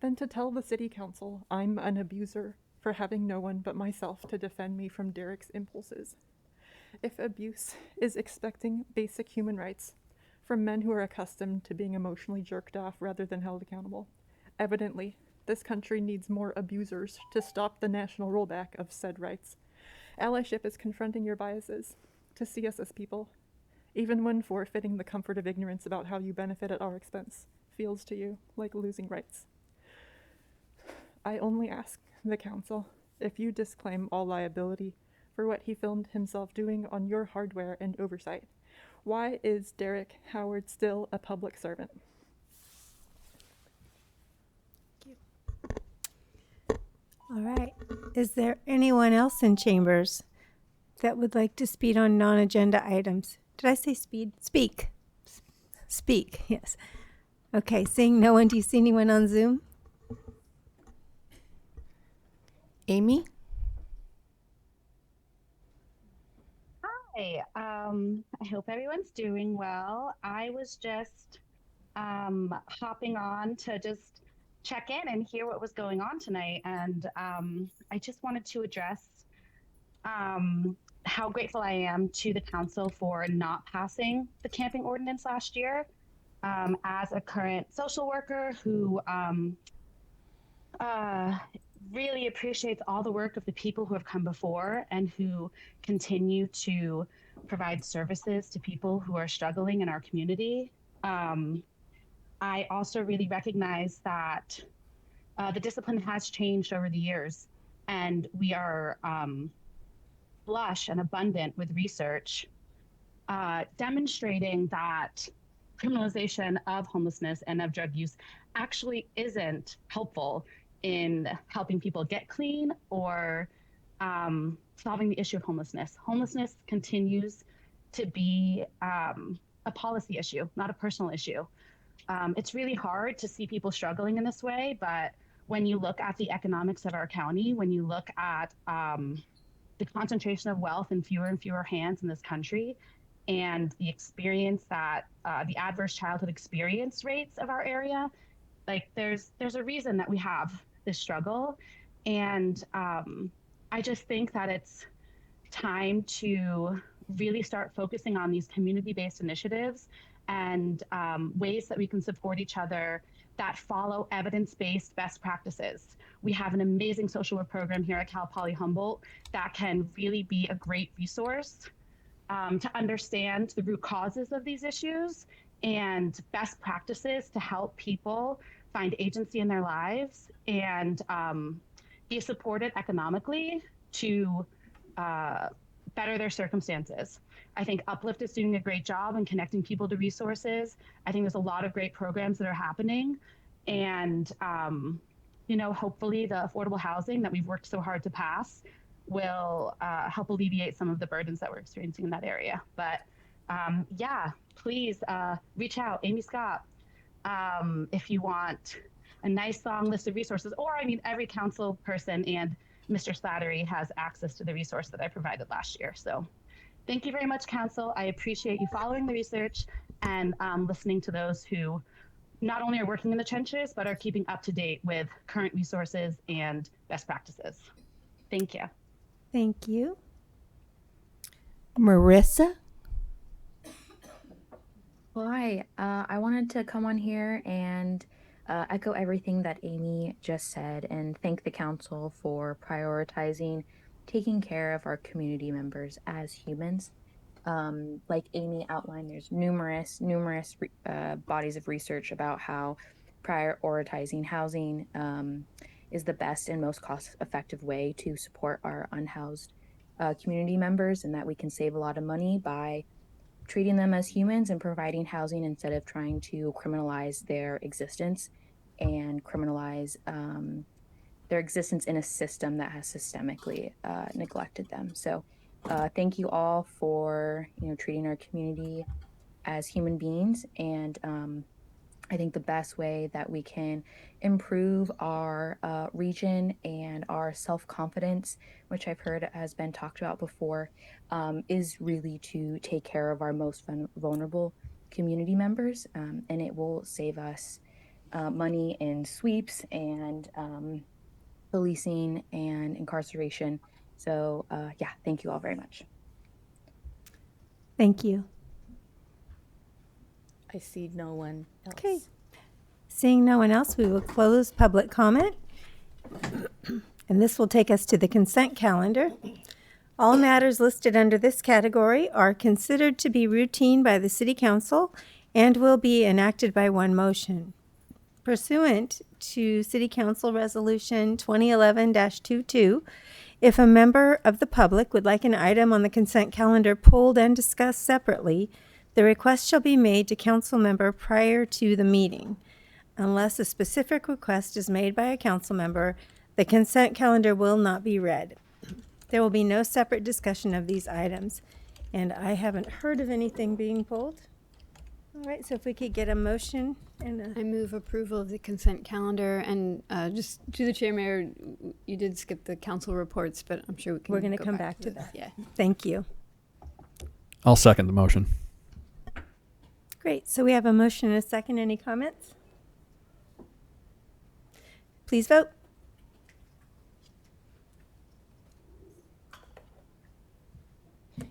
than to tell the city council I'm an abuser for having no one but myself to defend me from Derek's impulses. If abuse is expecting basic human rights from men who are accustomed to being emotionally jerked off rather than held accountable, evidently, this country needs more abusers to stop the national rollback of said rights. Allyship is confronting your biases, to see us as people, even when forfeiting the comfort of ignorance about how you benefit at our expense feels to you like losing rights. I only ask the council if you disclaim all liability for what he filmed himself doing on your hardware and oversight? Why is Derek Howard still a public servant? All right. Is there anyone else in chambers that would like to speak on non-agenda items? Did I say speed? Speak. Speak, yes. Okay, seeing no one, do you see anyone on Zoom? Amy? Hi, I hope everyone's doing well. I was just hopping on to just check in and hear what was going on tonight. And I just wanted to address how grateful I am to the council for not passing the camping ordinance last year. As a current social worker who really appreciates all the work of the people who have come before and who continue to provide services to people who are struggling in our community. I also really recognize that the discipline has changed over the years, and we are flush and abundant with research demonstrating that criminalization of homelessness and of drug use actually isn't helpful in helping people get clean or solving the issue of homelessness. Homelessness continues to be a policy issue, not a personal issue. It's really hard to see people struggling in this way, but when you look at the economics of our county, when you look at the concentration of wealth in fewer and fewer hands in this country, and the experience that the adverse childhood experience rates of our area, like there's a reason that we have this struggle. And I just think that it's time to really start focusing on these community-based initiatives and ways that we can support each other that follow evidence-based best practices. We have an amazing social work program here at Cal Poly Humboldt that can really be a great resource to understand the root causes of these issues and best practices to help people find agency in their lives and be supported economically to better their circumstances. I think Uplift is doing a great job in connecting people to resources. I think there's a lot of great programs that are happening. And, you know, hopefully the affordable housing that we've worked so hard to pass will help alleviate some of the burdens that we're experiencing in that area. But yeah, please reach out, Amy Scott, if you want a nice long list of resources, or I mean, every council person and Mr. Slattery has access to the resource that I provided last year. So thank you very much, council. I appreciate you following the research and listening to those who not only are working in the trenches, but are keeping up to date with current resources and best practices. Thank you. Thank you. Marissa? Hi, I wanted to come on here and echo everything that Amy just said and thank the council for prioritizing taking care of our community members as humans. Like Amy outlined, there's numerous bodies of research about how prioritizing housing is the best and most cost-effective way to support our unhoused community members, and that we can save a lot of money by treating them as humans and providing housing instead of trying to criminalize their existence and criminalize their existence in a system that has systemically neglected them. So thank you all for treating our community as human beings. And I think the best way that we can improve our region and our self-confidence, which I've heard has been talked about before, is really to take care of our most vulnerable community members. And it will save us money in sweeps and policing and incarceration. So yeah, thank you all very much. Thank you. I see no one else. Okay. Seeing no one else, we will close public comment. And this will take us to the consent calendar. All matters listed under this category are considered to be routine by the City Council and will be enacted by one motion. Pursuant to City Council Resolution 2011-22. If a member of the public would like an item on the consent calendar pulled and discussed separately, the request shall be made to council member prior to the meeting. Unless a specific request is made by a council member, the consent calendar will not be read. There will be no separate discussion of these items, and I haven't heard of anything being pulled. All right, so if we could get a motion and I move approval of the consent calendar, and just to the chair, Mayor, you did skip the council reports, but I'm sure we're going to go come back to those. that. Yeah. Thank you. I'll second the motion. Great, so we have a motion and a second. Any comments? Please vote.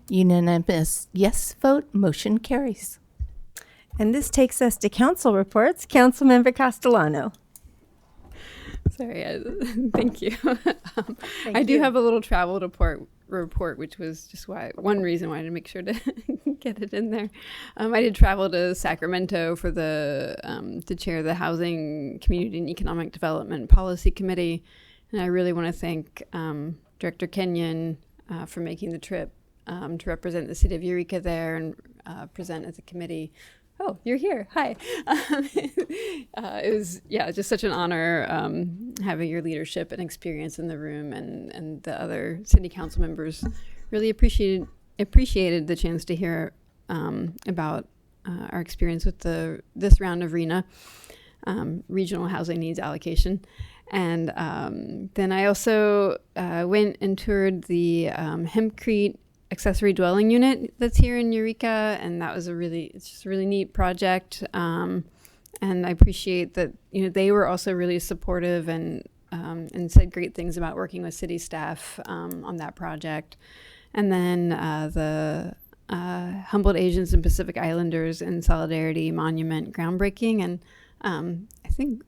Unanimous yes vote, motion carries. And this takes us to council reports. Councilmember Castellano. Sorry, thank you. I do have a little travel report, which was just one reason why I had to make sure to get it in there. I did travel to Sacramento for to chair the Housing, Community, and Economic Development Policy Committee, and I really want to thank Director Kenyon for making the trip to represent the city of Eureka there and present as a committee. Oh, you're here. Hi. It was, just such an honor having your leadership and experience in the room, and the other city council members really appreciated the chance to hear about our experience with this round of RENA, Regional Housing Needs Allocation. And then I also went and toured the Hempcrete accessory dwelling unit that's here in Eureka, and that was it's just a really neat project. And I appreciate that, they were also really supportive and said great things about working with city staff on that project. And then the Humboldt Asians and Pacific Islanders in Solidarity Monument groundbreaking, and I think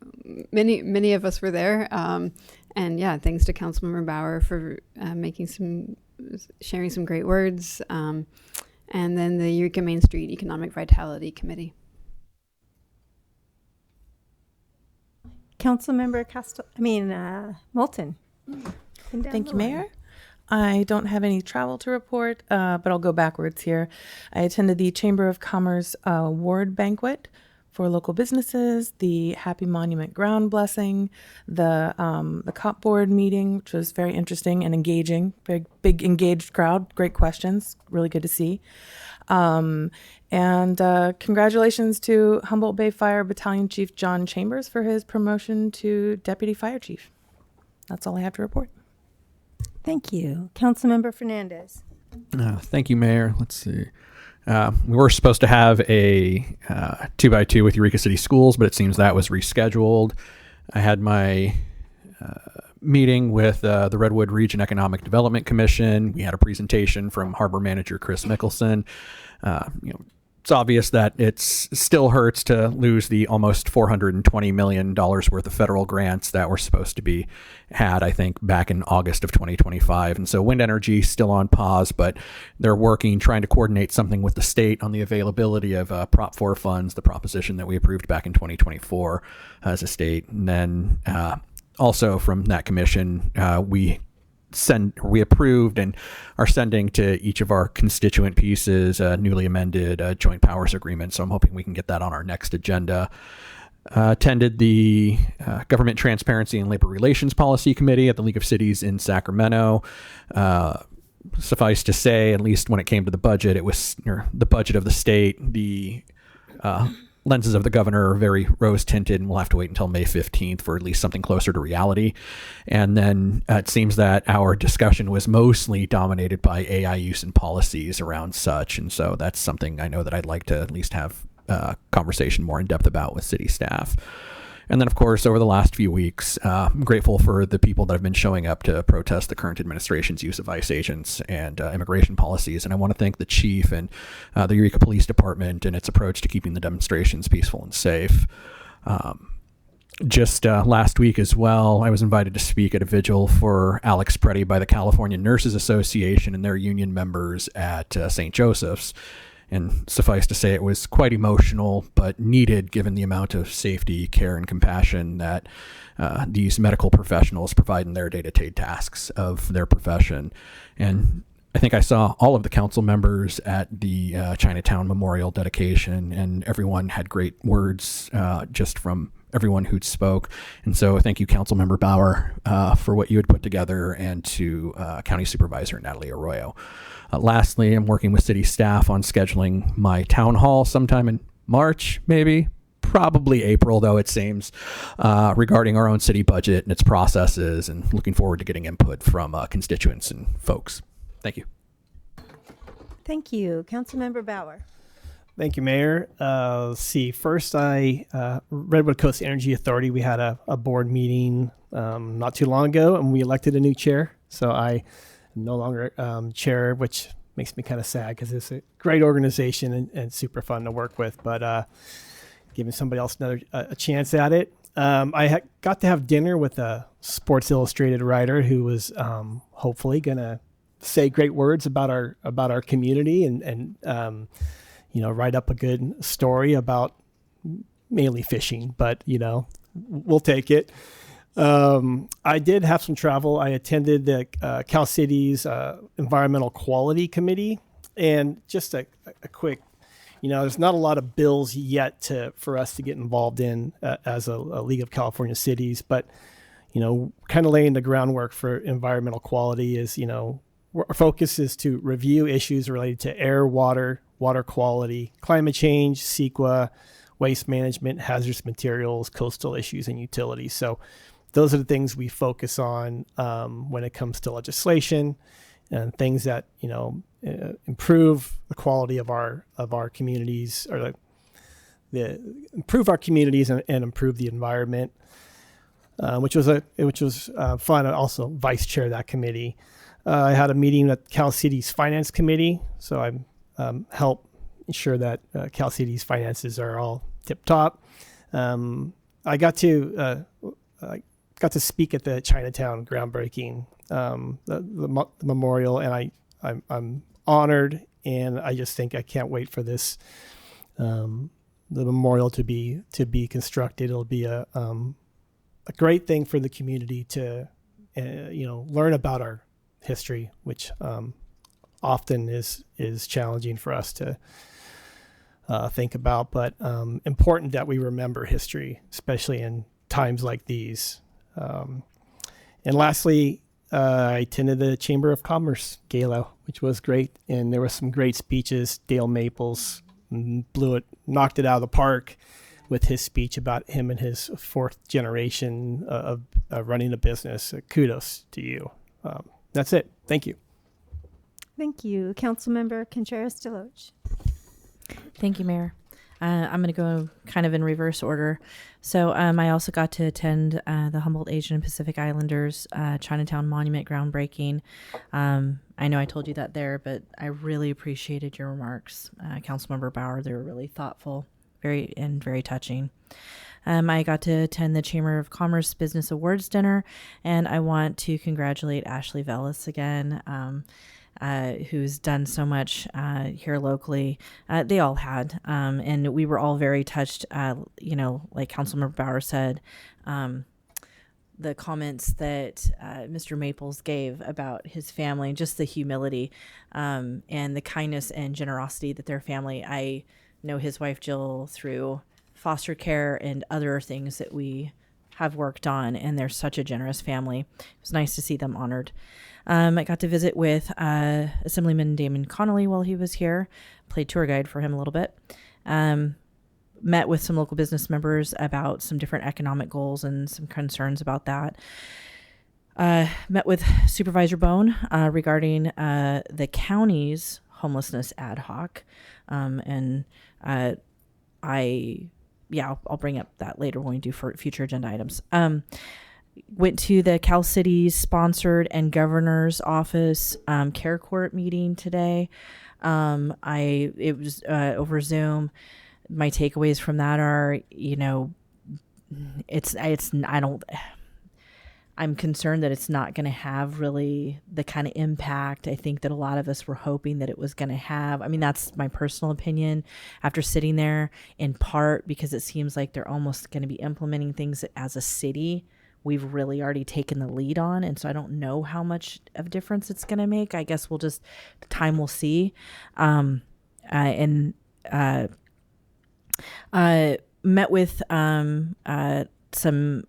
many of us were there. And thanks to Councilmember Bauer for sharing some great words, and then the Eureka Main Street Economic Vitality Committee. Councilmember Moulton. Thank you, Mayor. I don't have any travel to report, but I'll go backwards here. I attended the Chamber of Commerce award banquet for local businesses, the Happy Monument ground blessing, the COP board meeting, which was very interesting and engaging. Big engaged crowd, great questions, really good to see. And congratulations to Humboldt Bay Fire Battalion Chief John Chambers for his promotion to Deputy Fire Chief. That's all I have to report. Thank you. Councilmember Fernandez. Thank you, Mayor. Let's see. We were supposed to have a 2x2 with Eureka City Schools, but it seems that was rescheduled. I had my meeting with the Redwood Region Economic Development Commission. We had a presentation from Harbor Manager Chris Mickelson. It's obvious that it still hurts to lose the almost $420 million worth of federal grants that were supposed to be had, I think, back in August of 2025. And so wind energy still on pause, but they're trying to coordinate something with the state on the availability of Prop 4 funds, the proposition that we approved back in 2024 as a state. And then also from that commission, we approved and are sending to each of our constituent pieces a newly amended joint powers agreement. So I'm hoping we can get that on our next agenda. Attended the Government Transparency and Labor Relations Policy Committee at the League of Cities in Sacramento. Suffice to say, at least when it came to the budget, it was the budget of the state. The lenses of the governor are very rose-tinted, and we'll have to wait until May 15th for at least something closer to reality. And then it seems that our discussion was mostly dominated by AI use and policies around such. And so that's something I know that I'd like to at least have a conversation more in depth about with city staff. And then, of course, over the last few weeks, I'm grateful for the people that have been showing up to protest the current administration's use of ICE agents and immigration policies. And I want to thank the chief and the Eureka Police Department and its approach to keeping the demonstrations peaceful and safe. Just last week as well, I was invited to speak at a vigil for Alex Preddy by the California Nurses Association and their union members at St. Joseph's. And suffice to say, it was quite emotional, but needed given the amount of safety, care, and compassion that these medical professionals provide in their day-to-day tasks of their profession. And I think I saw all of the council members at the Chinatown Memorial dedication, and everyone had great words just from everyone who'd spoke. And so thank you, Councilmember Bauer, for what you had put together, and to County Supervisor Natalie Arroyo. Lastly, I'm working with city staff on scheduling my town hall sometime in March, maybe, probably April, though it seems, regarding our own city budget and its processes, and looking forward to getting input from constituents and folks. Thank you. Thank you. Councilmember Bauer. Thank you, Mayor. Let's see. First, Redwood Coast Energy Authority, we had a board meeting not too long ago, and we elected a new chair. So I am no longer chair, which makes me kind of sad because it's a great organization and super fun to work with. But giving somebody else a chance at it. I got to have dinner with a Sports Illustrated writer who was hopefully going to say great words about our community and write up a good story about mainly fishing, but we'll take it. I did have some travel. I attended the Cal City's Environmental Quality Committee, and just a quick, there's not a lot of bills yet for us to get involved in as a League of California Cities, but kind of laying the groundwork for environmental quality is, our focus is to review issues related to air, water quality, climate change, CEQA, waste management, hazardous materials, coastal issues, and utilities. So those are the things we focus on when it comes to legislation and things that improve the quality of our communities, or improve our communities and improve the environment, which was fun. I also vice chair that committee. I had a meeting at Cal City's Finance Committee, so I help ensure that Cal City's finances are all tip top. I got to speak at the Chinatown groundbreaking, the memorial, and I'm honored, and I just think I can't wait for this the memorial to be constructed. It'll be a great thing for the community to learn about our history, which often is challenging for us to think about, but important that we remember history, especially in times like these. And lastly, I attended the Chamber of Commerce Gala, which was great, and there were some great speeches. Dale Maples knocked it out of the park with his speech about him and his fourth generation of running a business. Kudos to you. That's it. Thank you. Thank you. Councilmember Contreras-Deloche. Thank you, Mayor. I'm going to go kind of in reverse order. So I also got to attend the Humboldt Asian and Pacific Islanders Chinatown Monument groundbreaking. I know I told you that there, but I really appreciated your remarks, Councilmember Bauer. They were really thoughtful, very touching. I got to attend the Chamber of Commerce Business Awards dinner, and I want to congratulate Ashley Velas again, who's done so much here locally. They all had, and we were all very touched, like Councilmember Bauer said, the comments that Mr. Maples gave about his family, just the humility and the kindness and generosity that their family, I know his wife Jill through foster care and other things that we have worked on, and they're such a generous family. It was nice to see them honored. I got to visit with Assemblyman Damon Connolly while he was here, played tour guide for him a little bit, met with some local business members about some different economic goals and some concerns about that. Met with Supervisor Bone regarding the county's homelessness ad hoc, and I'll bring up that later when we do for future agenda items. Went to the Cal Cities sponsored and governor's office care court meeting today. It was over Zoom. My takeaways I'm I'm concerned that it's not going to have really the kind of impact I think that a lot of us were hoping that it was going to have. I mean, that's my personal opinion after sitting there, in part because it seems like they're almost going to be implementing things that as a city we've really already taken the lead on. And so I don't know how much of a difference it's going to make. I guess time will see. Met with some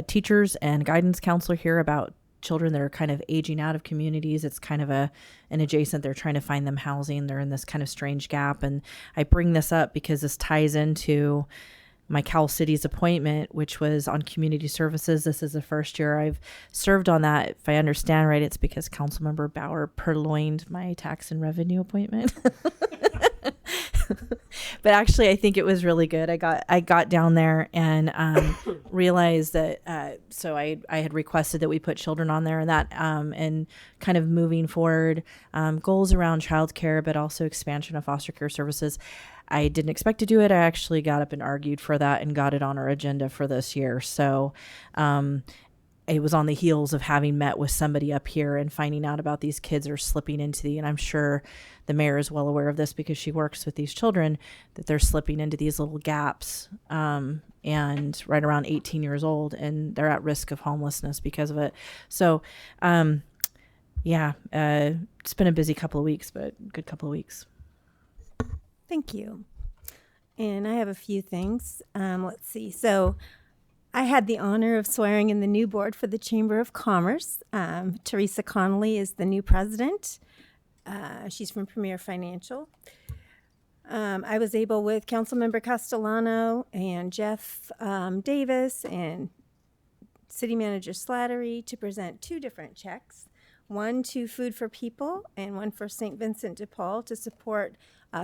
teachers and guidance counselor here about children that are kind of aging out of communities. It's kind of an adjacent, they're trying to find them housing. They're in this kind of strange gap. And I bring this up because this ties into my Cal City's appointment, which was on community services. This is the first year I've served on that. If I understand right, it's because Councilmember Bauer purloined my tax and revenue appointment. But actually, I think it was really good. I got down there and realized that. So I had requested that we put children on there, and that and kind of moving forward goals around childcare, but also expansion of foster care services. I didn't expect to do it. I actually got up and argued for that and got it on our agenda for this year. So it was on the heels of having met with somebody up here and finding out about these kids are slipping into and I'm sure the mayor is well aware of this because she works with these children, that they're slipping into these little gaps and right around 18 years old, and they're at risk of homelessness because of it. So it's been a busy couple of weeks, but good couple of weeks. Thank you. And I have a few things. Let's see. So I had the honor of swearing in the new board for the Chamber of Commerce. Teresa Connolly is the new president. She's from Premier Financial. I was able with Councilmember Castellano and Jeff Davis and City Manager Slattery to present 2 different checks, one to Food for People and one for St. Vincent de Paul to support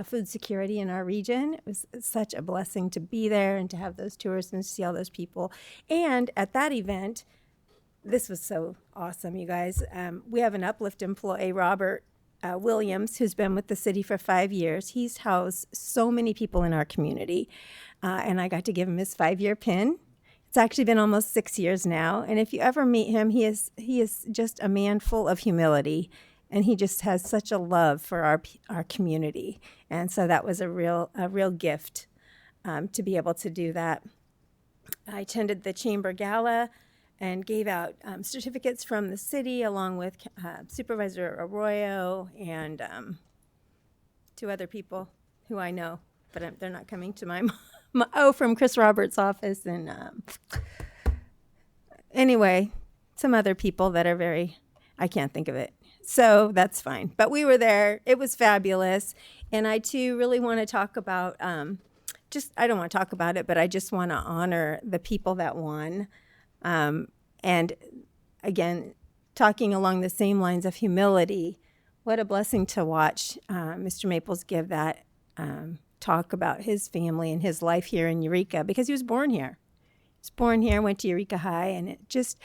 food security in our region. It was such a blessing to be there and to have those tours and to see all those people. And at that event, this was so awesome, you guys. We have an Uplift employee, Robert Williams, who's been with the city for 5 years. He's housed so many people in our community. And I got to give him his 5-year pin. It's actually been almost 6 years now. And if you ever meet him, he is just a man full of humility. And he just has such a love for our community. And so that was a real gift to be able to do that. I attended the Chamber Gala and gave out certificates from the city along with Supervisor Arroyo and 2 other people who I know, but they're not coming to my from Chris Roberts' office. And anyway, some other people that are I can't think of it. So that's fine. But we were there. It was fabulous. And I, too, really want to talk about, I don't want to talk about it, but I just want to honor the people that won. And again, talking along the same lines of humility, what a blessing to watch Mr. Maples give that talk about his family and his life here in Eureka, because he was born here. He was born here, went to Eureka High, and it just...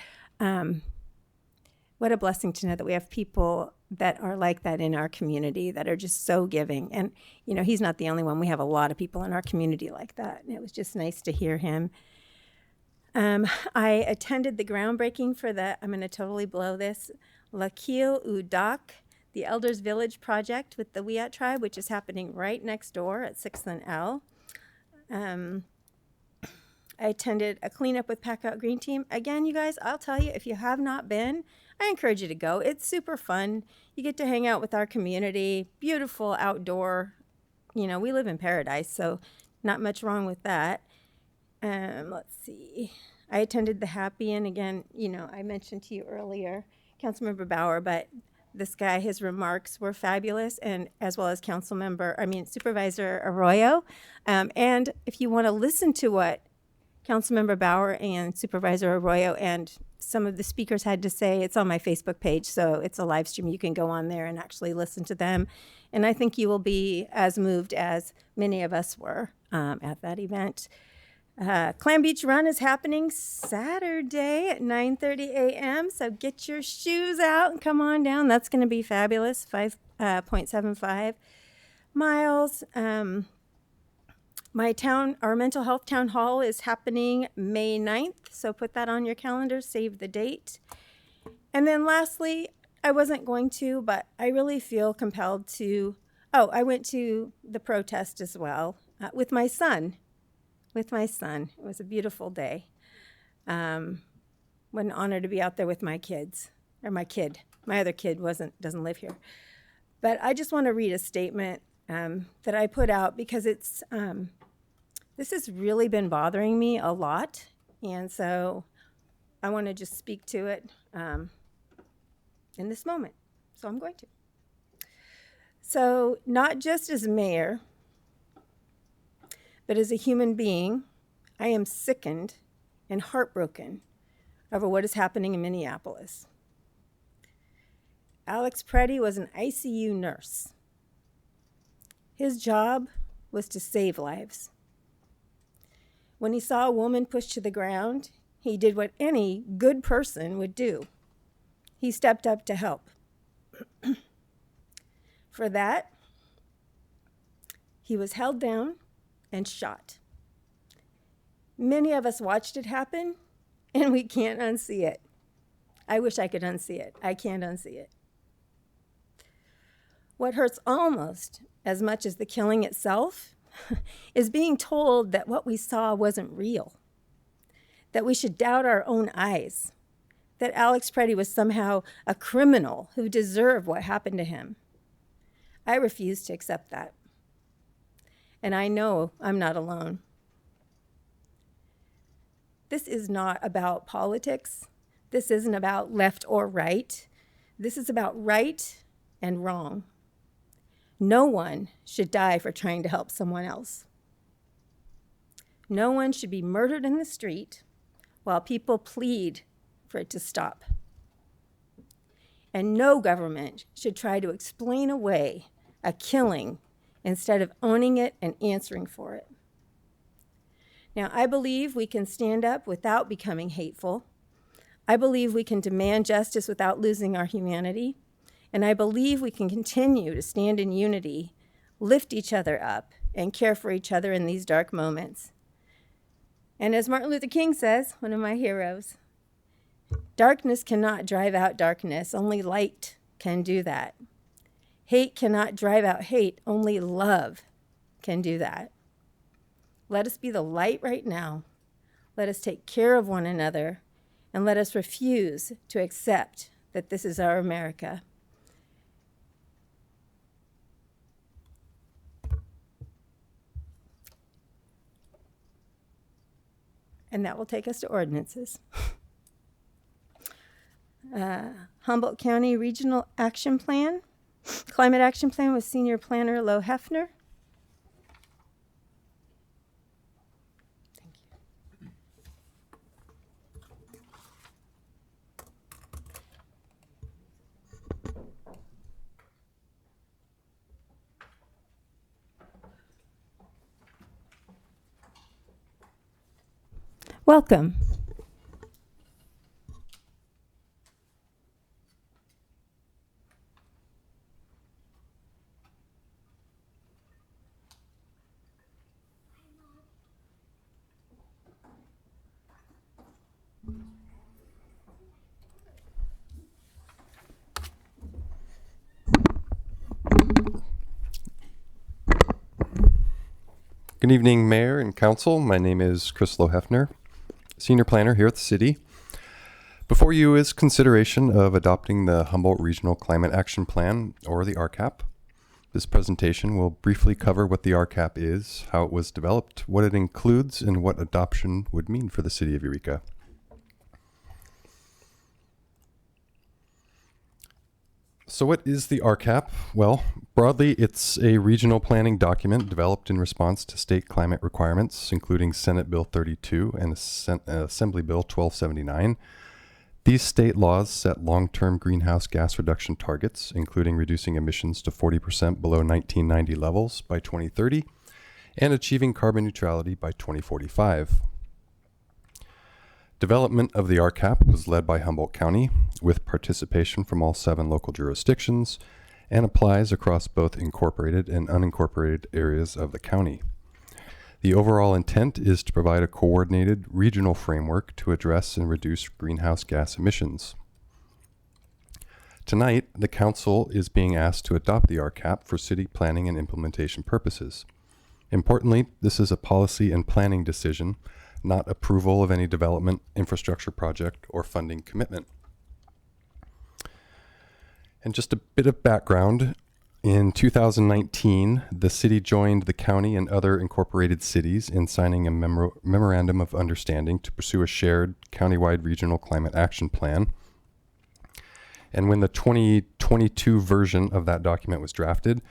what a blessing to know that we have people that are like that in our community that are just so giving. And, he's not the only one. We have a lot of people in our community like that. And it was just nice to hear him. I attended the groundbreaking for I'm going to totally blow this, Lakil Udak, the Elders Village project with the Wiyat tribe, which is happening right next door at 6th and L. I attended a cleanup with Pack Out Green Team. Again, you guys, I'll tell you, if you have not been, I encourage you to go. It's super fun. You get to hang out with our community. Beautiful outdoor. We live in paradise, so not much wrong with that. Let's see. I attended the Happy, and again, I mentioned to you earlier, Councilmember Bauer, but this guy, his remarks were fabulous, and as well as Supervisor Arroyo. And if you want to listen to what Councilmember Bauer and Supervisor Arroyo and some of the speakers had to say, it's on my Facebook page, so it's a live stream. You can go on there and actually listen to them. And I think you will be as moved as many of us were at that event. Clam Beach Run is happening Saturday at 9:30 a.m., so get your shoes out and come on down. That's going to be fabulous, 5.75 miles. Our mental health town hall is happening May 9th, so put that on your calendar, save the date. And then lastly, I wasn't going to, but I really feel compelled to, I went to the protest as well with my son. It was a beautiful day. What an honor to be out there with my kids, or my kid. My other kid doesn't live here. But I just want to read a statement that I put out because this has really been bothering me a lot. And so I want to just speak to it in this moment. So I'm going to. So not just as mayor, but as a human being, I am sickened and heartbroken over what is happening in Minneapolis. Alex Preddy was an ICU nurse. His job was to save lives. When he saw a woman pushed to the ground, he did what any good person would do. He stepped up to help. For that, he was held down and shot. Many of us watched it happen, and we can't unsee it. I wish I could unsee it. I can't unsee it. What hurts almost as much as the killing itself is being told that what we saw wasn't real, that we should doubt our own eyes, that Alex Preddy was somehow a criminal who deserved what happened to him. I refuse to accept that. And I know I'm not alone. This is not about politics. This isn't about left or right. This is about right and wrong. No one should die for trying to help someone else. No one should be murdered in the street while people plead for it to stop. And no government should try to explain away a killing instead of owning it and answering for it. Now, I believe we can stand up without becoming hateful. I believe we can demand justice without losing our humanity. And I believe we can continue to stand in unity, lift each other up, and care for each other in these dark moments. And as Martin Luther King says, one of my heroes, darkness cannot drive out darkness, only light can do that. Hate cannot drive out hate, only love can do that. Let us be the light right now. Let us take care of one another, and let us refuse to accept that this is our America. And that will take us to ordinances. Humboldt County Regional Action Plan, Climate Action Plan with Senior Planner Lo Hefner. Welcome. Good evening, Mayor and Council. My name is Chris Lohefner, Senior Planner here at the City. Before you is consideration of adopting the Humboldt Regional Climate Action Plan, or the RCAP. This presentation will briefly cover what the RCAP is, how it was developed, what it includes, and what adoption would mean for the City of Eureka. So what is the RCAP? Well, broadly, it's a regional planning document developed in response to state climate requirements, including Senate Bill 32 and Assembly Bill 1279. These state laws set long-term greenhouse gas reduction targets, including reducing emissions to 40% below 1990 levels by 2030 and achieving carbon neutrality by 2045. Development of the RCAP was led by Humboldt County with participation from all 7 local jurisdictions and applies across both incorporated and unincorporated areas of the county. The overall intent is to provide a coordinated regional framework to address and reduce greenhouse gas emissions. Tonight, the Council is being asked to adopt the RCAP for city planning and implementation purposes. Importantly, this is a policy and planning decision, not approval of any development, infrastructure project, or funding commitment. And just a bit of background. In 2019, the city joined the county and other incorporated cities in signing a memorandum of understanding to pursue a shared countywide regional climate action plan. And when the 2022 version of that document was drafted,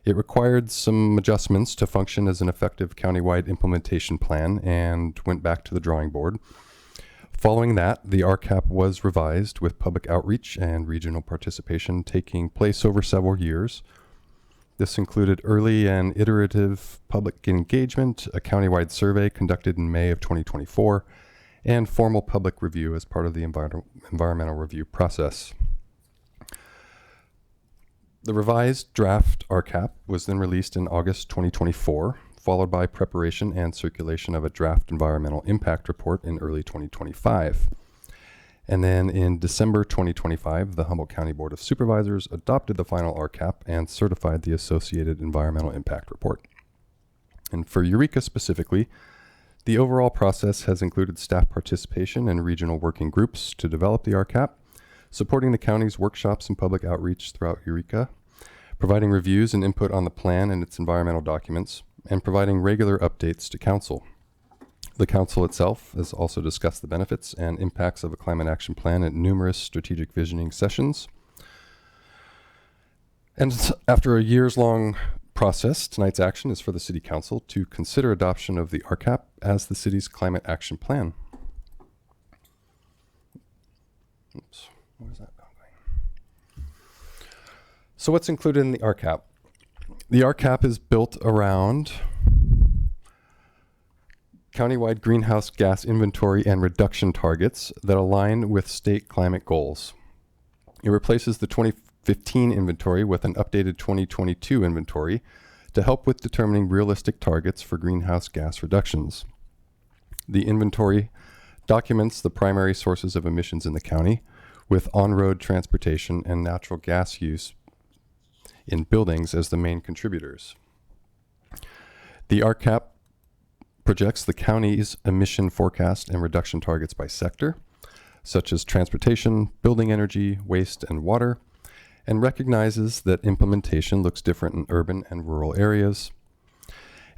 it required some adjustments to function as an effective countywide implementation plan and went back to the drawing board. Following that, the RCAP was revised with public outreach and regional participation taking place over several years. This included early and iterative public engagement, a countywide survey conducted in May of 2024, and formal public review as part of the environmental review process. The revised draft RCAP was then released in August 2024, followed by preparation and circulation of a draft environmental impact report in early 2025. And then in December 2025, the Humboldt County Board of Supervisors adopted the final RCAP and certified the associated environmental impact report. And for Eureka specifically, the overall process has included staff participation in regional working groups to develop the RCAP, supporting the county's workshops and public outreach throughout Eureka, providing reviews and input on the plan and its environmental documents, and providing regular updates to council. The council itself has also discussed the benefits and impacts of a climate action plan at numerous strategic visioning sessions. And after a years-long process, tonight's action is for the City Council to consider adoption of the RCAP as the city's climate action plan. Oops, where's that going? So what's included in the RCAP? The RCAP is built around countywide greenhouse gas inventory and reduction targets that align with state climate goals. It replaces the 2015 inventory with an updated 2022 inventory to help with determining realistic targets for greenhouse gas reductions. The inventory documents the primary sources of emissions in the county, with on-road transportation and natural gas use in buildings as the main contributors. The RCAP projects the county's emission forecast and reduction targets by sector, such as transportation, building energy, waste, and water, and recognizes that implementation looks different in urban and rural areas.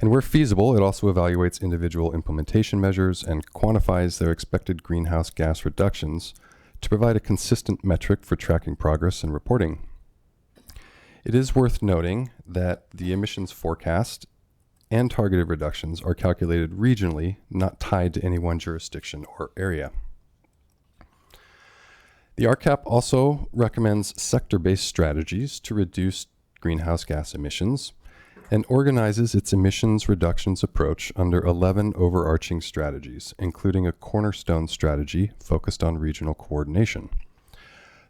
And where feasible, it also evaluates individual implementation measures and quantifies their expected greenhouse gas reductions to provide a consistent metric for tracking progress and reporting. It is worth noting that the emissions forecast and targeted reductions are calculated regionally, not tied to any one jurisdiction or area. The RCAP also recommends sector-based strategies to reduce greenhouse gas emissions and organizes its emissions reductions approach under 11 overarching strategies, including a cornerstone strategy focused on regional coordination.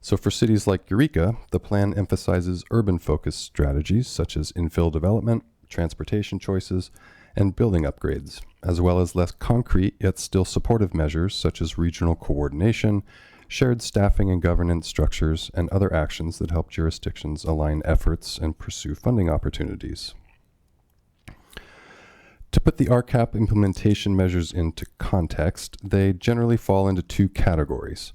So for cities like Eureka, the plan emphasizes urban-focused strategies such as infill development, transportation choices, and building upgrades, as well as less concrete yet still supportive measures such as regional coordination, shared staffing and governance structures, and other actions that help jurisdictions align efforts and pursue funding opportunities. To put the RCAP implementation measures into context, they generally fall into two categories.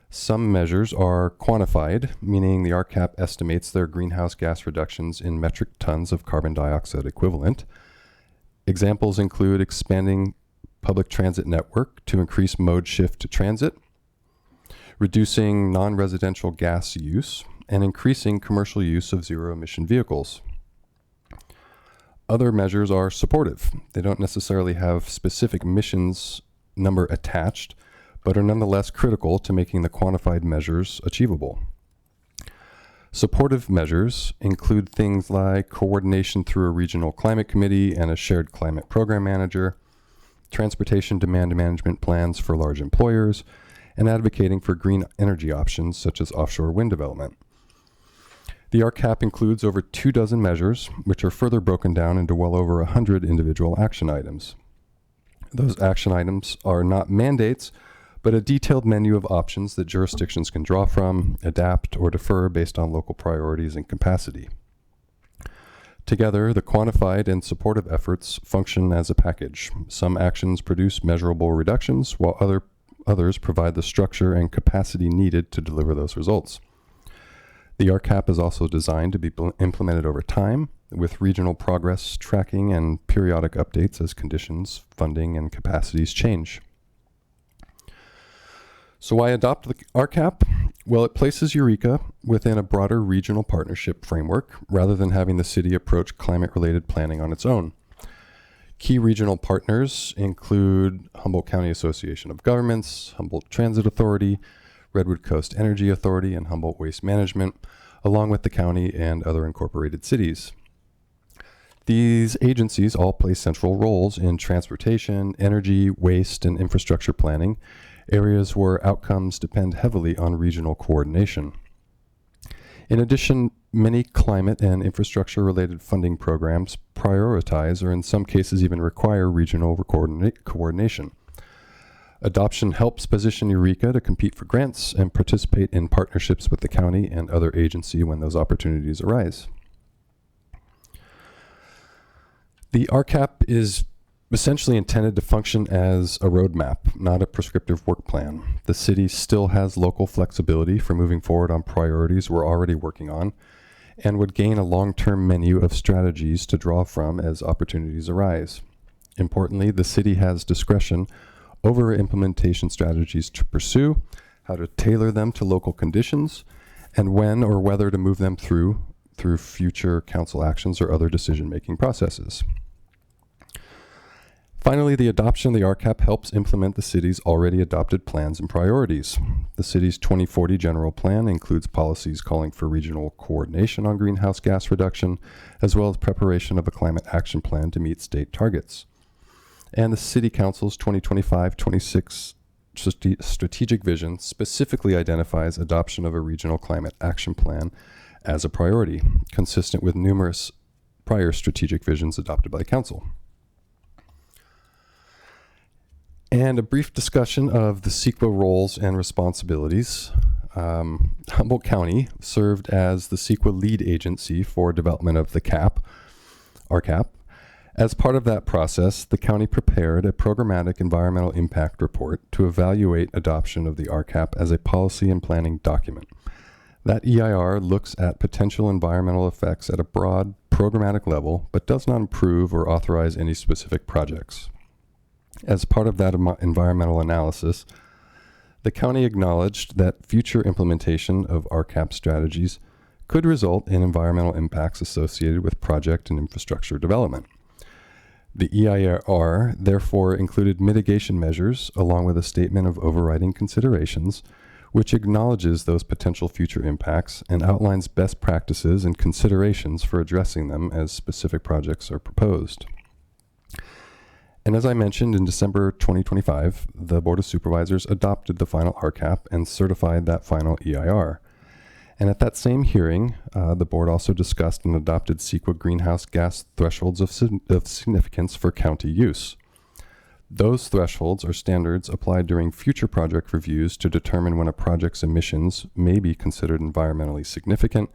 Some measures are quantified, meaning the RCAP estimates their greenhouse gas reductions in metric tons of carbon dioxide equivalent. Examples include expanding public transit network to increase mode shift to transit, reducing non-residential gas use, and increasing commercial use of zero-emission vehicles. Other measures are supportive. They don't necessarily have specific emissions number attached, but are nonetheless critical to making the quantified measures achievable. Supportive measures include things like coordination through a regional climate committee and a shared climate program manager, transportation demand management plans for large employers, and advocating for green energy options such as offshore wind development. The RCAP includes over 24 measures, which are further broken down into well over 100 individual action items. Those action items are not mandates, but a detailed menu of options that jurisdictions can draw from, adapt, or defer based on local priorities and capacity. Together, the quantified and supportive efforts function as a package. Some actions produce measurable reductions, while others provide the structure and capacity needed to deliver those results. The RCAP is also designed to be implemented over time, with regional progress tracking and periodic updates as conditions, funding, and capacities change. So why adopt the RCAP? Well, it places Eureka within a broader regional partnership framework rather than having the city approach climate-related planning on its own. Key regional partners include Humboldt County Association of Governments, Humboldt Transit Authority, Redwood Coast Energy Authority, and Humboldt Waste Management, along with the county and other incorporated cities. These agencies all play central roles in transportation, energy, waste, and infrastructure planning, areas where outcomes depend heavily on regional coordination. In addition, many climate and infrastructure-related funding programs prioritize, or in some cases even require, regional coordination. Adoption helps position Eureka to compete for grants and participate in partnerships with the county and other agency when those opportunities arise. The RCAP is essentially intended to function as a roadmap, not a prescriptive work plan. The city still has local flexibility for moving forward on priorities we're already working on, and would gain a long-term menu of strategies to draw from as opportunities arise. Importantly, the city has discretion over implementation strategies to pursue, how to tailor them to local conditions, and when or whether to move them through future council actions or other decision-making processes. Finally, the adoption of the RCAP helps implement the city's already adopted plans and priorities. The city's 2040 general plan includes policies calling for regional coordination on greenhouse gas reduction, as well as preparation of a climate action plan to meet state targets. And the City Council's 2025-26 strategic vision specifically identifies adoption of a regional climate action plan as a priority, consistent with numerous prior strategic visions adopted by the Council. And a brief discussion of the CEQA roles and responsibilities. Humboldt County served as the CEQA lead agency for development of the RCAP. As part of that process, the county prepared a programmatic environmental impact report to evaluate adoption of the RCAP as a policy and planning document. That EIR looks at potential environmental effects at a broad programmatic level, but does not approve or authorize any specific projects. As part of that environmental analysis, the county acknowledged that future implementation of RCAP strategies could result in environmental impacts associated with project and infrastructure development. The EIR therefore included mitigation measures along with a statement of overriding considerations, which acknowledges those potential future impacts and outlines best practices and considerations for addressing them as specific projects are proposed. And as I mentioned, in December 2025, the Board of Supervisors adopted the final RCAP and certified that final EIR. And at that same hearing, the board also discussed and adopted CEQA greenhouse gas thresholds of significance for county use. Those thresholds are standards applied during future project reviews to determine when a project's emissions may be considered environmentally significant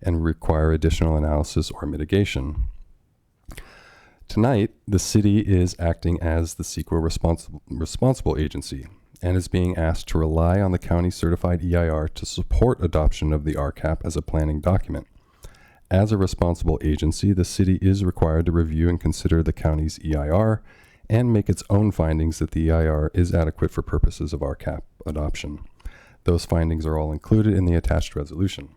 and require additional analysis or mitigation. Tonight, the city is acting as the CEQA responsible agency and is being asked to rely on the county certified EIR to support adoption of the RCAP as a planning document. As a responsible agency, the city is required to review and consider the county's EIR and make its own findings that the EIR is adequate for purposes of RCAP adoption. Those findings are all included in the attached resolution.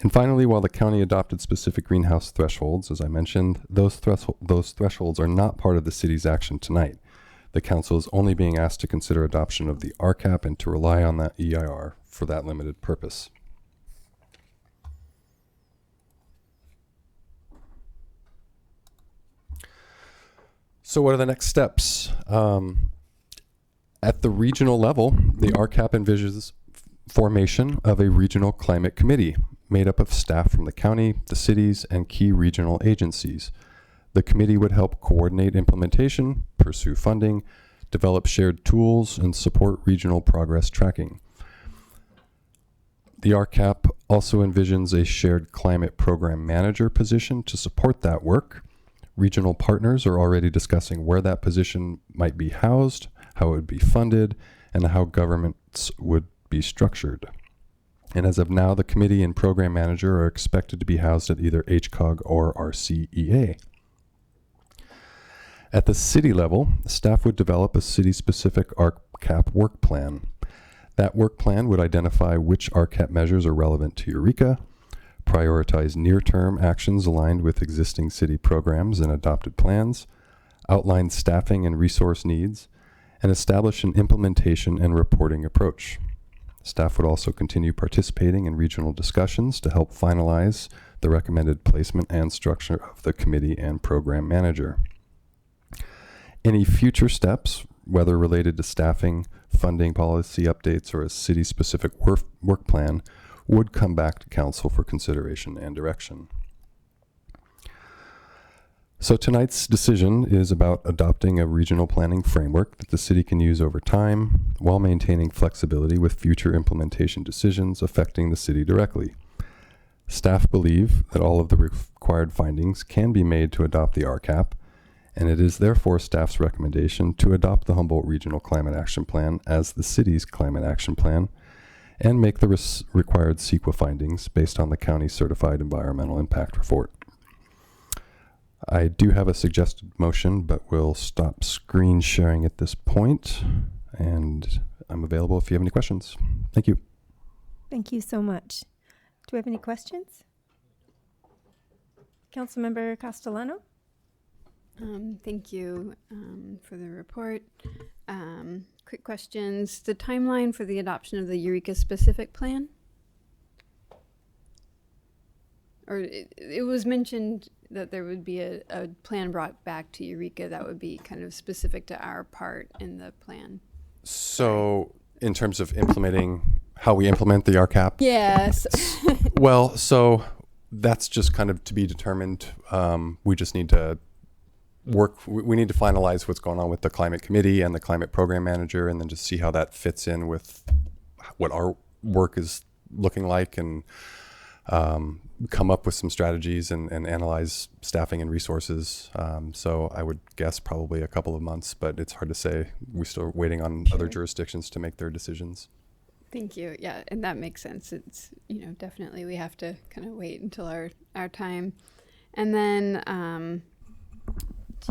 And finally, while the county adopted specific greenhouse thresholds, as I mentioned, those thresholds are not part of the city's action tonight. The council is only being asked to consider adoption of the RCAP and to rely on that EIR for that limited purpose. So what are the next steps? At the regional level, the RCAP envisions formation of a regional climate committee made up of staff from the county, the cities, and key regional agencies. The committee would help coordinate implementation, pursue funding, develop shared tools, and support regional progress tracking. The RCAP also envisions a shared climate program manager position to support that work. Regional partners are already discussing where that position might be housed, how it would be funded, and how governments would be structured. And as of now, the committee and program manager are expected to be housed at either HCOG or RCEA. At the city level, staff would develop a city-specific RCAP work plan. That work plan would identify which RCAP measures are relevant to Eureka, prioritize near-term actions aligned with existing city programs and adopted plans, outline staffing and resource needs, and establish an implementation and reporting approach. Staff would also continue participating in regional discussions to help finalize the recommended placement and structure of the committee and program manager. Any future steps, whether related to staffing, funding policy updates, or a city-specific work plan, would come back to council for consideration and direction. So tonight's decision is about adopting a regional planning framework that the city can use over time while maintaining flexibility with future implementation decisions affecting the city directly. Staff believe that all of the required findings can be made to adopt the RCAP, and it is therefore staff's recommendation to adopt the Humboldt Regional Climate Action Plan as the city's climate action plan and make the required CEQA findings based on the county's certified environmental impact report. I do have a suggested motion, but we'll stop screen sharing at this point, and I'm available if you have any questions. Thank you. Thank you so much. Do we have any questions? Councilmember Castellano? Thank you for the report. Quick questions. The timeline for the adoption of the Eureka specific plan? Or it was mentioned that there would be a plan brought back to Eureka that would be kind of specific to our part in the plan. So in terms of implementing, how we implement the RCAP? Yes. Well, so that's just kind of to be determined. We just need to we need to finalize what's going on with the climate committee and the climate program manager, and then just see how that fits in with what our work is looking like, and come up with some strategies and analyze staffing and resources. So I would guess probably a couple of months, but it's hard to say. We're still waiting on other jurisdictions to make their decisions. Thank you. Yeah, and that makes sense. It's, definitely we have to kind of wait until our time. And then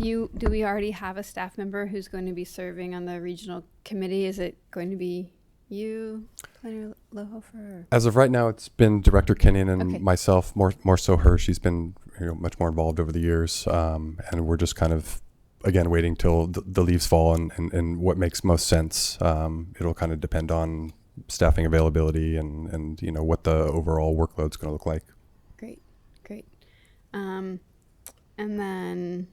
do we already have a staff member who's going to be serving on the regional committee? Is it going to be you, Planner Lohofer? As of right now, it's been Director Kenyon and Okay. myself, more so her. She's been much more involved over the years, and we're just kind of, again, waiting till the leaves fall and what makes most sense. It'll kind of depend on staffing availability and what the overall workload's going to look like. Great. And then,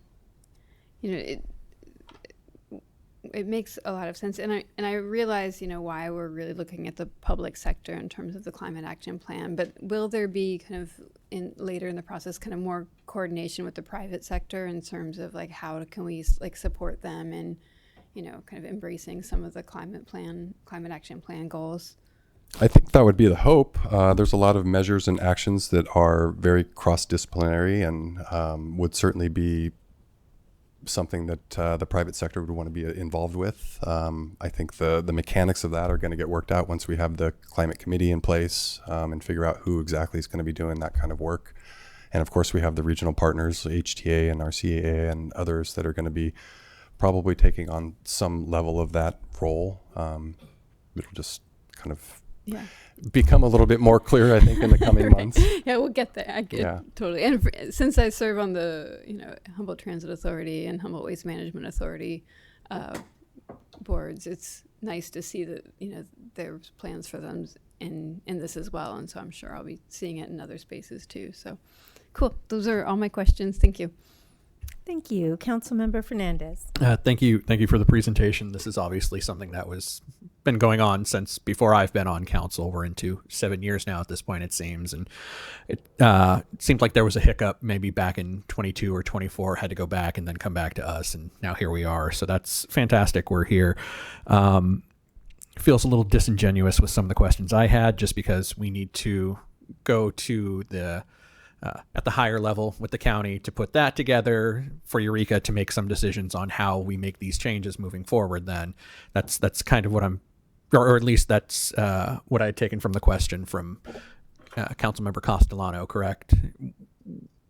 it makes a lot of sense, and I realize why we're really looking at the public sector in terms of the climate action plan. But will there be kind of later in the process kind of more coordination with the private sector in terms of like how can we support them in kind of embracing some of the climate action plan goals? I think that would be the hope. There's a lot of measures and actions that are very cross-disciplinary and would certainly be something that the private sector would want to be involved with. I think the mechanics of that are going to get worked out once we have the climate committee in place and figure out who exactly is going to be doing that kind of work. And of course, we have the regional partners, HTA and RCAA and others that are going to be probably taking on some level of that role. It'll just kind of become a little bit more clear, I think, in the coming Right. months. Yeah, we'll get there. I get totally. And since I serve on the Humboldt Transit Authority and Humboldt Waste Management Authority boards, it's nice to see that there's plans for them in this as well. And so I'm sure I'll be seeing it in other spaces too. So cool. Those are all my questions. Thank you. Thank you. Councilmember Fernandez. Thank you for the presentation. This is obviously something that was been going on since before I've been on council. We're into 7 years now at this point, it seems, and it seemed like there was a hiccup maybe back in 22 or 24, had to go back and then come back to us, and now here we are. So that's fantastic. We're here. Feels a little disingenuous with some of the questions I had, just because we need to go to the at the higher level with the county to put that together for Eureka to make some decisions on how we make these changes moving forward. Then that's kind of what I'm, or at least that's what I had taken from the question from Councilmember Castellano, correct?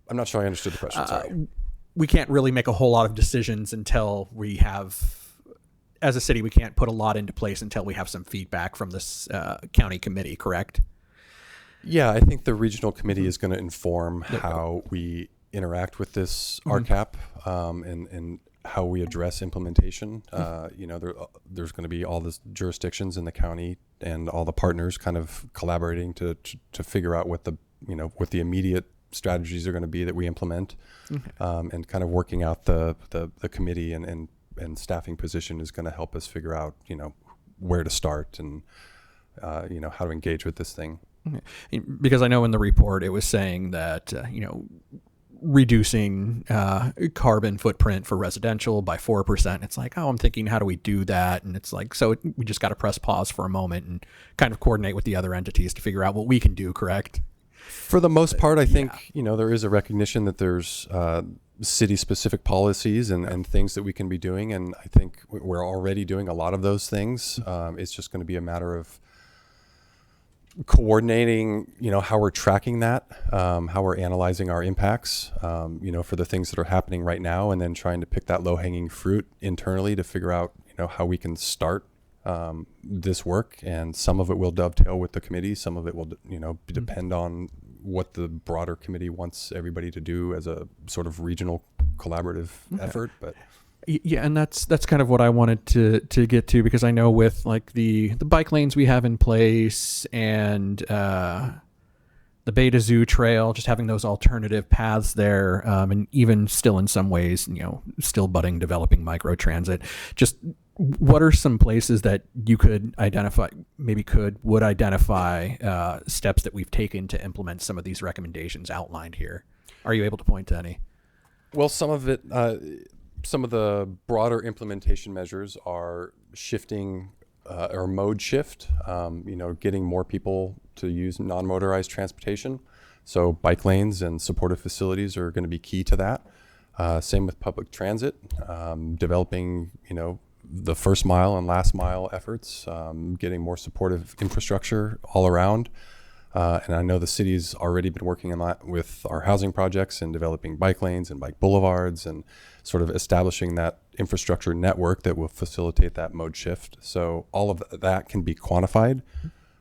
I'm not sure I understood the question, sorry. We can't really make a whole lot of decisions until we have, as a city, we can't put a lot into place until we have some feedback from this county committee, correct? Yeah, I think the regional committee is going to inform how we interact with this RCAP and how we address implementation. There's going to be all the jurisdictions in the county and all the partners kind of collaborating to figure out what the immediate strategies are going to be that we implement, and kind of working out the committee and staffing position is going to help us figure out where to start and how to engage with this thing. Because I know in the report it was saying that reducing carbon footprint for residential by 4%. It's like, I'm thinking, how do we do that? And it's like, so we just got to press pause for a moment and kind of coordinate with the other entities to figure out what we can do, correct? For the most part, I think there is a recognition that there's city-specific policies and things that we can be doing, and I think we're already doing a lot of those things. It's just going to be a matter of coordinating, how we're tracking that, how we're analyzing our impacts, for the things that are happening right now, and then trying to pick that low-hanging fruit internally to figure out, how we can start this work. And some of it will dovetail with the committee. Some of it will, depend on what the broader committee wants everybody to do as a sort of regional collaborative effort. But yeah, and that's kind of what I wanted to get to, because I know with like the bike lanes we have in place and the Beta Zoo Trail, just having those alternative paths there, and even still in some ways, still budding, developing microtransit. Just what are some places that you could identify, would identify steps that we've taken to implement some of these recommendations outlined here? Are you able to point to any? Well, some of it. Some of the broader implementation measures are shifting or mode shift, getting more people to use non-motorized transportation. So bike lanes and supportive facilities are going to be key to that. Same with public transit, developing, the first mile and last mile efforts, getting more supportive infrastructure all around. And I know the city's already been working on that with our housing projects and developing bike lanes and bike boulevards and sort of establishing that infrastructure network that will facilitate that mode shift. So all of that can be quantified.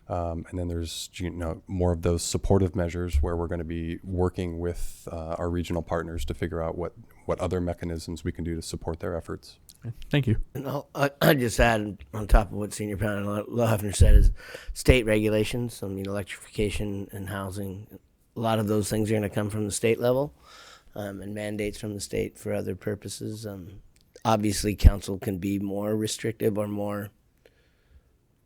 And then there's more of those supportive measures where we're going to be working with our regional partners to figure out what other mechanisms we can do to support their efforts. Thank you. And I just add on top of what Senior Panel Lohefner said is state regulations. Electrification and housing. A lot of those things are going to come from the state level, and mandates from the state for other purposes. Obviously, council can be more restrictive or more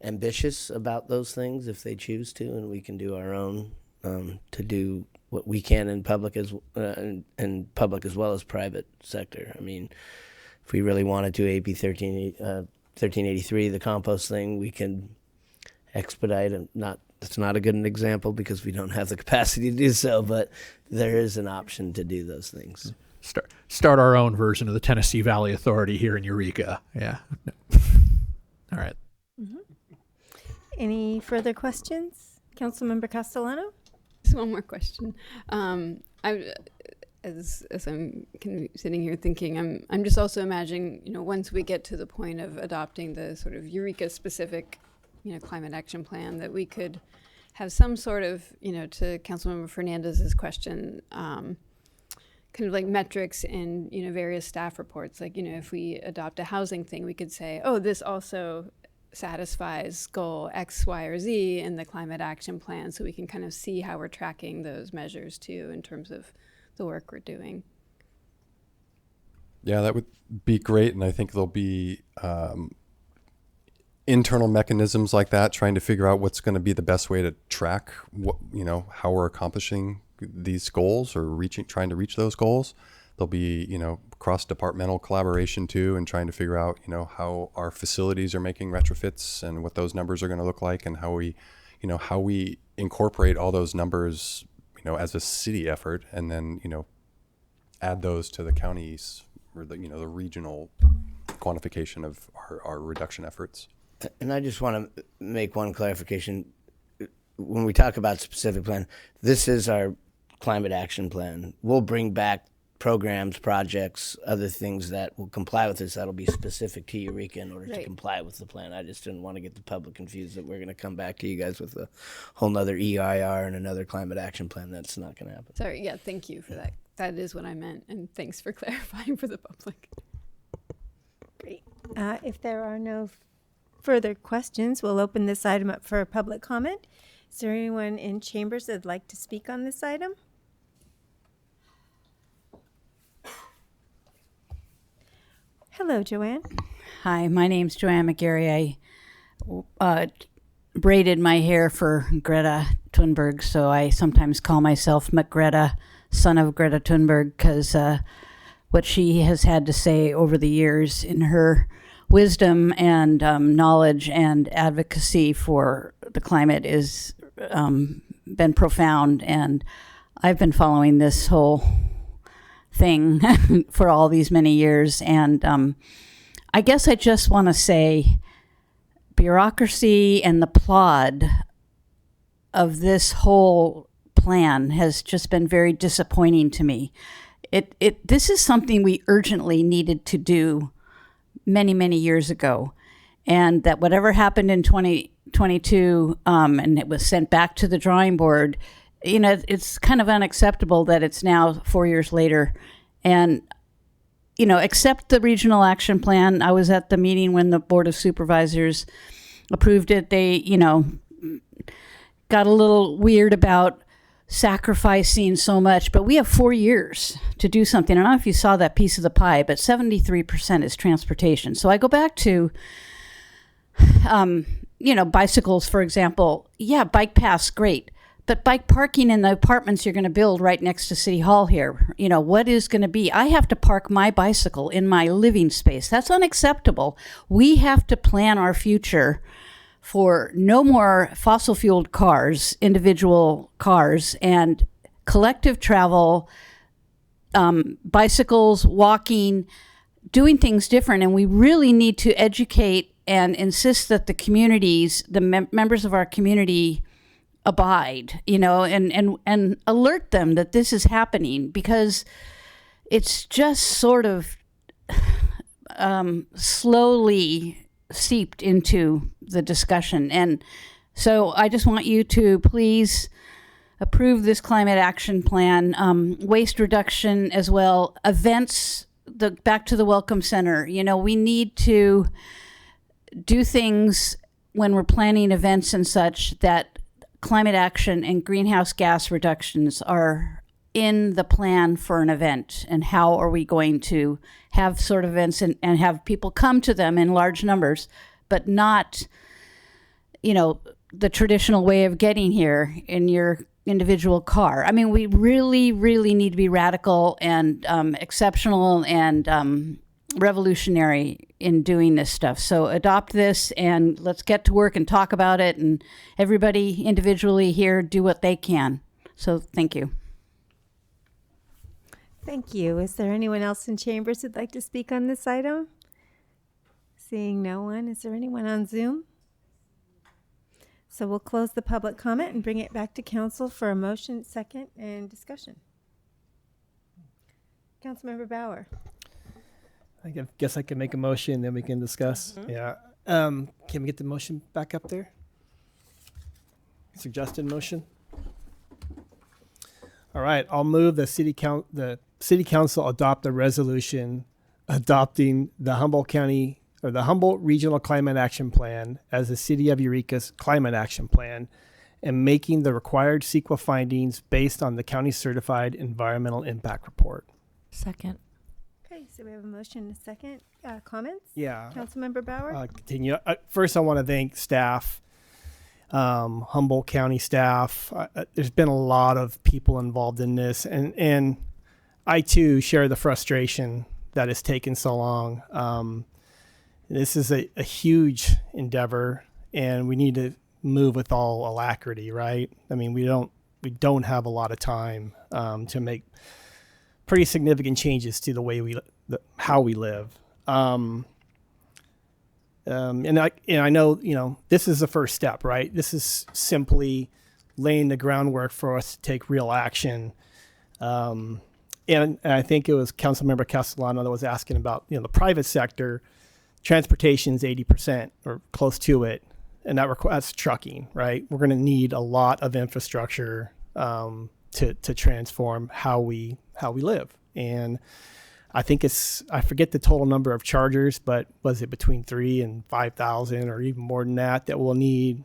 ambitious about those things if they choose to, and we can do our own to do what we can in public as well as private sector. If we really wanted to, AB 1383, the compost thing, we can expedite. That's not a good an example because we don't have the capacity to do so, but there is an option to do those things. Start our own version of the Tennessee Valley Authority here in Eureka. Yeah. All right. Mm-hmm. Any further questions? Councilmember Castellano? Just one more question. As I'm sitting here thinking, I'm just also imagining, once we get to the point of adopting the sort of Eureka specific, climate action plan, that we could have some sort of, to Councilmember Fernandez's question, kind of like metrics in, various staff reports. Like, if we adopt a housing thing, we could say, oh, this also satisfies goal X, Y, or Z in the climate action plan. So we can kind of see how we're tracking those measures too in terms of the work we're doing. Yeah, that would be great. And I think there'll be internal mechanisms like that, trying to figure out what's going to be the best way to track what, how we're accomplishing these goals or trying to reach those goals. There'll be, cross-departmental collaboration too, and trying to figure out, how our facilities are making retrofits and what those numbers are going to look like, and how we incorporate all those numbers, as a city effort, and then, add those to the counties or the regional quantification of our reduction efforts. And I just want to make one clarification. When we talk about specific plan, this is our climate action plan. We'll bring back programs, projects, other things that will comply with this that'll be specific to Eureka in order to comply with the plan. I just didn't want to get the public confused that we're going to come back to you guys with a whole nother EIR and another climate action plan. That's not going to happen. Sorry, yeah, thank you for that. That is what I meant, and thanks for clarifying for the public. Great. If there are no further questions, we'll open this item up for public comment. Is there anyone in chambers that'd like to speak on this item? Hello, Joanne. Hi, my name's Joanne McGarry. I braided my hair for Greta Thunberg, so I sometimes call myself McGreta, son of Greta Thunberg, because what she has had to say over the years in her wisdom and knowledge and advocacy for the climate is been profound, and I've been following this whole thing for all these many years, and I guess I just want to say bureaucracy and the plod of this whole plan has just been very disappointing to me. This is something we urgently needed to do many, many years ago, and that whatever happened in 2022 and it was sent back to the drawing board, it's kind of unacceptable that it's now 4 years later. And, accept the regional action plan. I was at the meeting when the Board of Supervisors approved it. They, got a little weird about sacrificing so much, but we have 4 years to do something. I don't know if you saw that piece of the pie, but 73% is transportation. So I go back to, bicycles, for example. Yeah, bike paths, great. But bike parking in the apartments you're going to build right next to City Hall here, what is going to be? I have to park my bicycle in my living space. That's unacceptable. We have to plan our future for no more fossil-fueled cars, individual cars, and collective travel, bicycles, walking, doing things different. And we really need to educate and insist that the communities, the members of our community, abide, and alert them that this is happening, because it's just sort of slowly seeped into the discussion. And so I just want you to please approve this climate action plan, waste reduction as well, events, back to the Welcome Center. We need to do things when we're planning events and such that climate action and greenhouse gas reductions are in the plan for an event. And how are we going to have sort of events and have people come to them in large numbers, but not, the traditional way of getting here in your individual car. I mean, we really, really need to be radical and exceptional and revolutionary in doing this stuff. So adopt this and let's get to work and talk about it, and everybody individually here do what they can. So thank you. Thank you. Is there anyone else in chambers who'd like to speak on this item? Seeing no one, is there anyone on Zoom? So we'll close the public comment and bring it back to council for a motion, second, and discussion. Councilmember Bauer. I guess I can make a motion, then we can discuss. Mm-hmm. Yeah. Can we get the motion back up there? Suggested motion. All right. I'll move the city council adopt a resolution adopting the Humboldt Regional Climate Action Plan as the City of Eureka's Climate Action Plan, and making the required CEQA findings based on the county certified environmental impact report. Second. Okay. Okay, so we have a motion and a second. Comments? Yeah. Councilmember Bauer? Continue. First, I want to thank staff, Humboldt County staff. There's been a lot of people involved in this, and I too share the frustration that it's taken so long. This is a huge endeavor, and we need to move with all alacrity, right? I mean, we don't have a lot of time to make pretty significant changes to the way how we live. And I know, this is the first step, right? This is simply laying the groundwork for us to take real action. And I think it was Councilmember Castellano that was asking about, the private sector. Transportation is 80% or close to it, and that's trucking, right? We're going to need a lot of infrastructure to transform how we live. And I think I forget the total number of chargers, but was it between 3,000 and 5,000 or even more than that we'll need?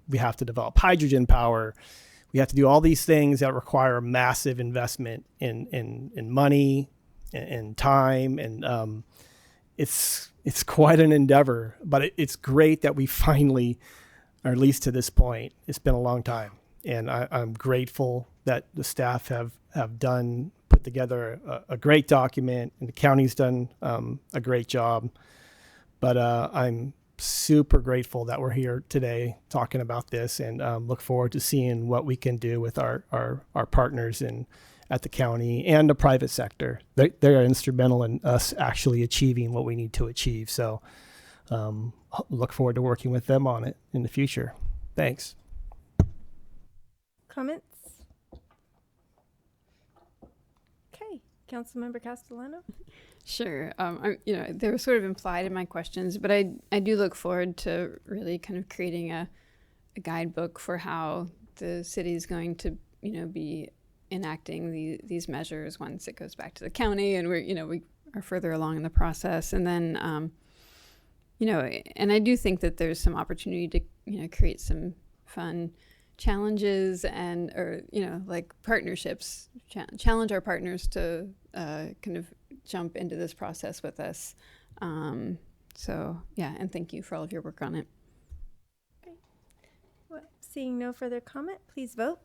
We have to develop hydrogen power. We have to do all these things that require massive investment in money and time. And it's quite an endeavor, but it's great that we finally, or at least to this point, it's been a long time. And I'm grateful that the staff have put together a great document, and the county's done a great job. But I'm super grateful that we're here today talking about this, and look forward to seeing what we can do with our partners at the county and the private sector. They're instrumental in us actually achieving what we need to achieve. So look forward to working with them on it in the future. Thanks. Comments? Okay, Councilmember Castellano? Sure. They were sort of implied in my questions, but I do look forward to really kind of creating a guidebook for how the city is going to, be enacting these measures once it goes back to the county, and we are further along in the process. And then, and I do think that there's some opportunity to, create some fun challenges or like partnerships, challenge our partners to kind of jump into this process with us. So yeah, and thank you for all of your work on it. Okay. Well, seeing no further comment, please vote.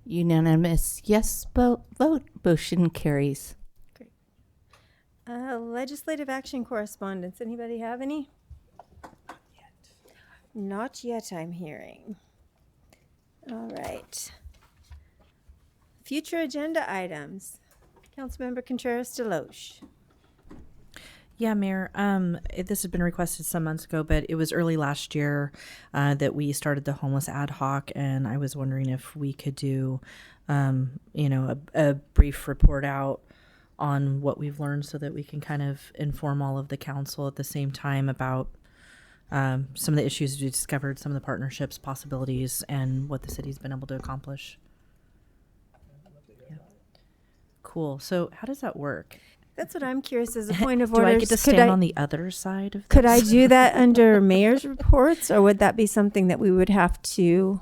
Unanimous yes vote. Motion carries. Great. Legislative action correspondence. Anybody have any? Not yet, I'm hearing. All right. Future agenda items. Councilmember Contreras-Deloche. Yeah, Mayor, this had been requested some months ago, but it was early last year that we started the homeless ad hoc, and I was wondering if we could do, a brief report out on what we've learned so that we can kind of inform all of the council at the same time about some of the issues we discovered, some of the partnerships, possibilities, and what the city's been able to accomplish. Yeah. Cool. So how does that work? That's what I'm curious as a point of order. Do I get to stand on the other side of this? Could I do that under mayor's reports, or would that be something that we would have to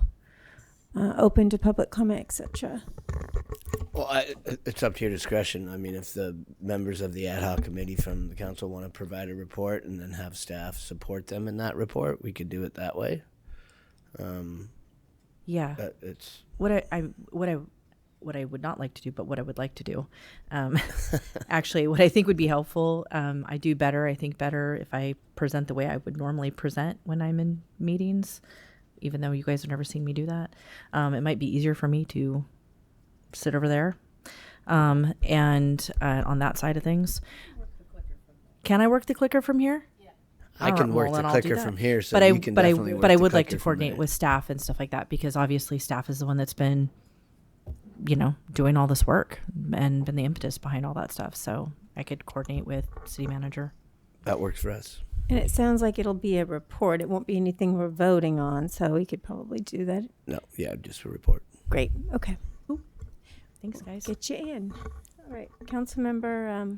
open to public comment, etc.? Well, it's up to your discretion. I mean, if the members of the ad hoc committee from the council want to provide a report and then have staff support them in that report, we could do it that way. Yeah. It's what I would not like to do, but what I would like to do. Actually, what I think would be helpful, I think better if I present the way I would normally present when I'm in meetings, even though you guys have never seen me do that. It might be easier for me to sit over there and on that side of things. Can I work the clicker from here? I can work the clicker from here, so you can definitely work but I the would like to clicker from coordinate there. with staff and stuff like that, because obviously staff is the one that's been doing all this work and been the impetus behind all that stuff. So I could coordinate with city manager. That works for us. And it sounds like it'll be a report. It won't be anything we're voting on, so we could probably do that. No, yeah, just a report. Great. Okay. Thanks, guys. Get you in. All right. Councilmember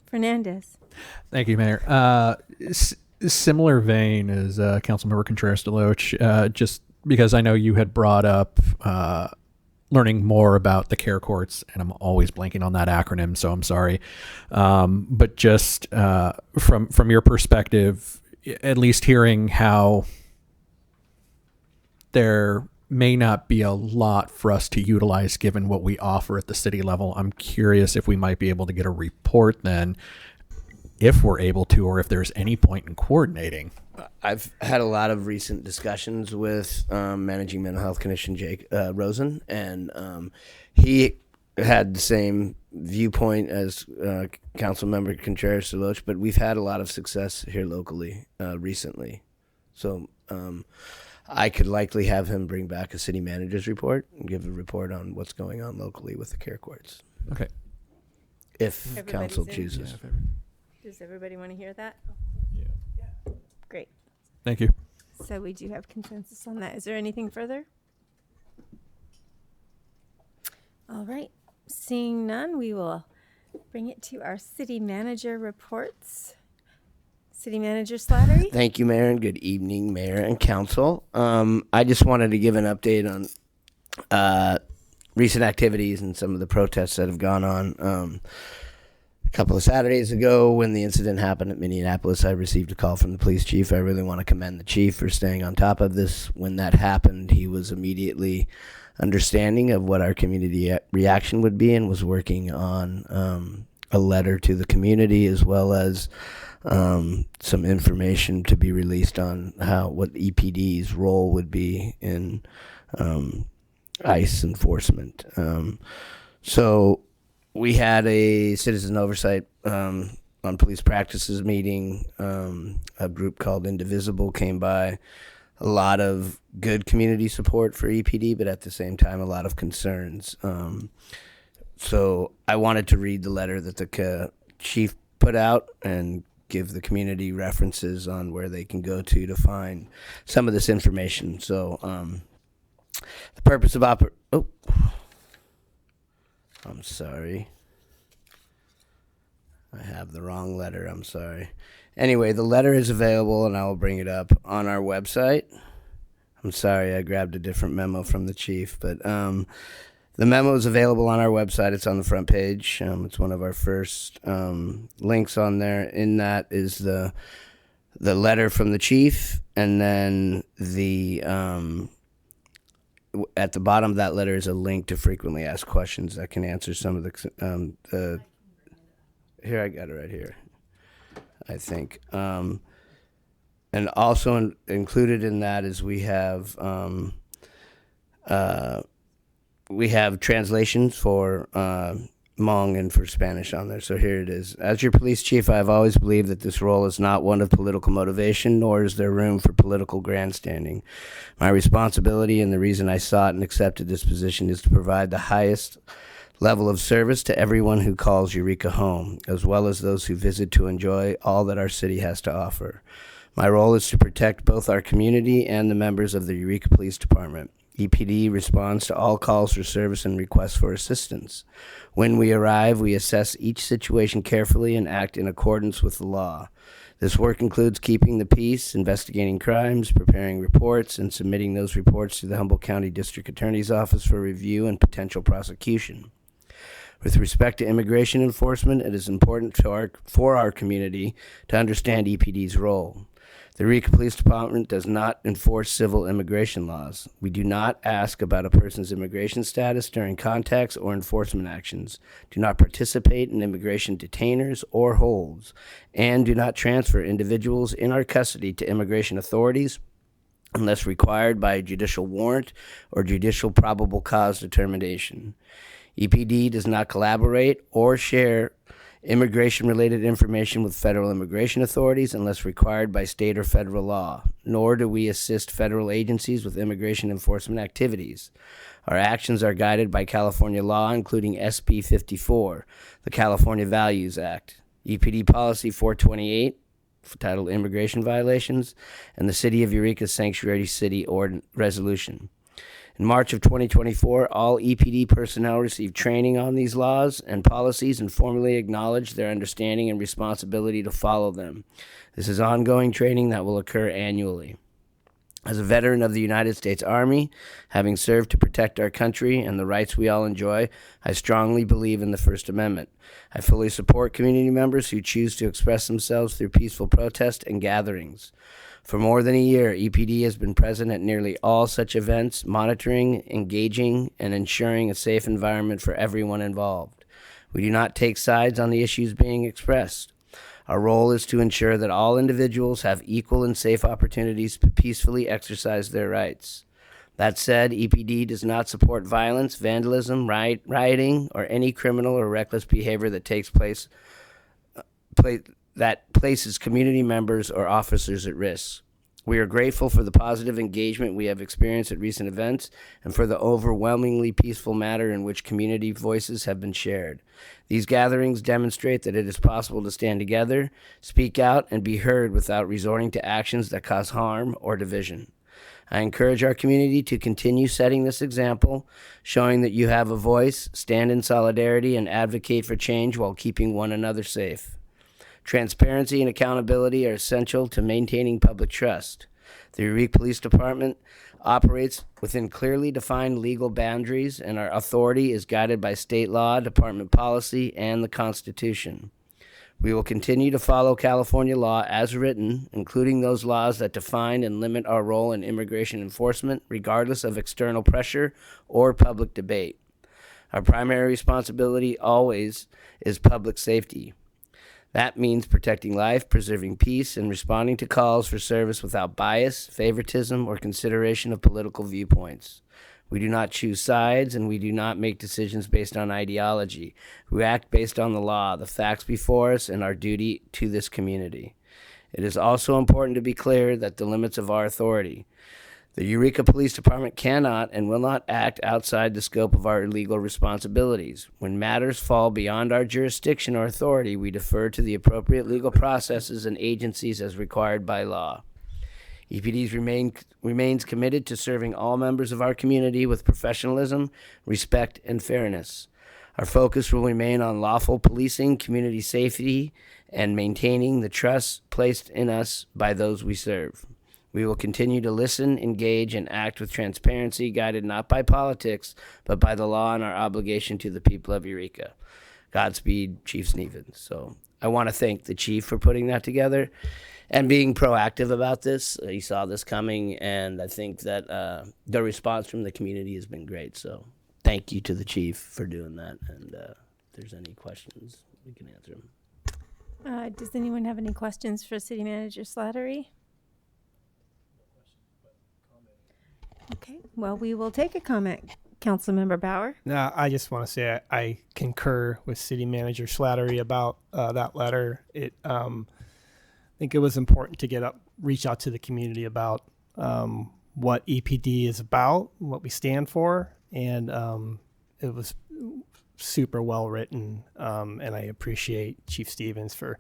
Fernandez. Thank you, Mayor. Similar vein as Councilmember Contreras-Deloche, just because I know you had brought up learning more about the care courts, and I'm always blanking on that acronym, so I'm sorry. But just from your perspective, at least hearing how there may not be a lot for us to utilize given what we offer at the city level, I'm curious if we might be able to get a report then, if we're able to, or if there's any point in coordinating. I've had a lot of recent discussions with managing mental health clinician Jake Rosen, and he had the same viewpoint as council member Contreras-Deloche, but we've had a lot of success here locally recently. So I could likely have him bring back a city manager's report and give a report on what's going on locally with the care courts. Okay. If Everybody's council in? chooses. Does everybody want to hear that? Great. Thank you. So we do have consensus on that. Is there anything further? All right. Seeing none, we will bring it to our city manager reports. City Manager Slattery. Thank you, Mayor, and good evening, Mayor and Council. I just wanted to give an update on recent activities and some of the protests that have gone on. A couple of Saturdays ago, when the incident happened at Minneapolis, I received a call from the police chief. I really want to commend the chief for staying on top of this. When that happened, he was immediately understanding of what our community reaction would be and was working on a letter to the community, as well as some information to be released on what EPD's role would be in ICE enforcement. So we had a citizen oversight on police practices meeting. A group called Indivisible came by. A lot of good community support for EPD, but at the same time, a lot of concerns. So I wanted to read the letter that the chief put out and give the community references on where they can go to find some of this information. So the purpose of I'm sorry. I have the wrong letter. I'm sorry. Anyway, the letter is available, and I will bring it up on our website. I'm sorry, I grabbed a different memo from the chief, but the memo is available on our website. It's on the front page. It's one of our first links on there. In that is the letter from the chief, and then at the bottom of that letter is a link to frequently asked questions that can answer some of the here, I got it right here, I think. And also included in that is we have translations for Hmong and for Spanish on there. So here it is. As your police chief, I have always believed that this role is not one of political motivation, nor is there room for political grandstanding. My responsibility and the reason I sought and accepted this position is to provide the highest level of service to everyone who calls Eureka home, as well as those who visit to enjoy all that our city has to offer. My role is to protect both our community and the members of the Eureka Police Department. EPD responds to all calls for service and requests for assistance. When we arrive, we assess each situation carefully and act in accordance with the law. This work includes keeping the peace, investigating crimes, preparing reports, and submitting those reports to the Humboldt County District Attorney's Office for review and potential prosecution. With respect to immigration enforcement, it is important for our community to understand EPD's role. The Eureka Police Department does not enforce civil immigration laws. We do not ask about a person's immigration status during contacts or enforcement actions, do not participate in immigration detainers or holds, and do not transfer individuals in our custody to immigration authorities unless required by a judicial warrant or judicial probable cause determination. EPD does not collaborate or share immigration-related information with federal immigration authorities unless required by state or federal law, nor do we assist federal agencies with immigration enforcement activities. Our actions are guided by California law, including SB 54, the California Values Act, EPD Policy 428, titled Immigration Violations, and the City of Eureka's Sanctuary City Resolution. In March of 2024, all EPD personnel received training on these laws and policies and formally acknowledged their understanding and responsibility to follow them. This is ongoing training that will occur annually. As a veteran of the United States Army, having served to protect our country and the rights we all enjoy, I strongly believe in the First Amendment. I fully support community members who choose to express themselves through peaceful protest and gatherings. For more than a year, EPD has been present at nearly all such events, monitoring, engaging, and ensuring a safe environment for everyone involved. We do not take sides on the issues being expressed. Our role is to ensure that all individuals have equal and safe opportunities to peacefully exercise their rights. That said, EPD does not support violence, vandalism, rioting, or any criminal or reckless behavior that takes place that places community members or officers at risk. We are grateful for the positive engagement we have experienced at recent events and for the overwhelmingly peaceful manner in which community voices have been shared. These gatherings demonstrate that it is possible to stand together, speak out, and be heard without resorting to actions that cause harm or division. I encourage our community to continue setting this example, showing that you have a voice, stand in solidarity, and advocate for change while keeping one another safe. Transparency and accountability are essential to maintaining public trust. The Eureka Police Department operates within clearly defined legal boundaries, and our authority is guided by state law, department policy, and the Constitution. We will continue to follow California law as written, including those laws that define and limit our role in immigration enforcement, regardless of external pressure or public debate. Our primary responsibility always is public safety. That means protecting life, preserving peace, and responding to calls for service without bias, favoritism, or consideration of political viewpoints. We do not choose sides, and we do not make decisions based on ideology. We act based on the law, the facts before us, and our duty to this community. It is also important to be clear that the limits of our authority. The Eureka Police Department cannot and will not act outside the scope of our legal responsibilities. When matters fall beyond our jurisdiction or authority, we defer to the appropriate legal processes and agencies as required by law. EPD remains committed to serving all members of our community with professionalism, respect, and fairness. Our focus will remain on lawful policing, community safety, and maintaining the trust placed in us by those we serve. We will continue to listen, engage, and act with transparency, guided not by politics, but by the law and our obligation to the people of Eureka. Godspeed, Chief Stevens. So I want to thank the chief for putting that together and being proactive about this. He saw this coming, and I think that the response from the community has been great. So thank you to the chief for doing that. And if there's any questions, we can answer them. Does anyone have any questions for City Manager Slattery? Okay, well, we will take a comment. Councilmember Bauer? No, I just want to say I concur with City Manager Slattery about that letter. I think it was important to reach out to the community about what EPD is about, what we stand for, and it was super well written, and I appreciate Chief Stevens for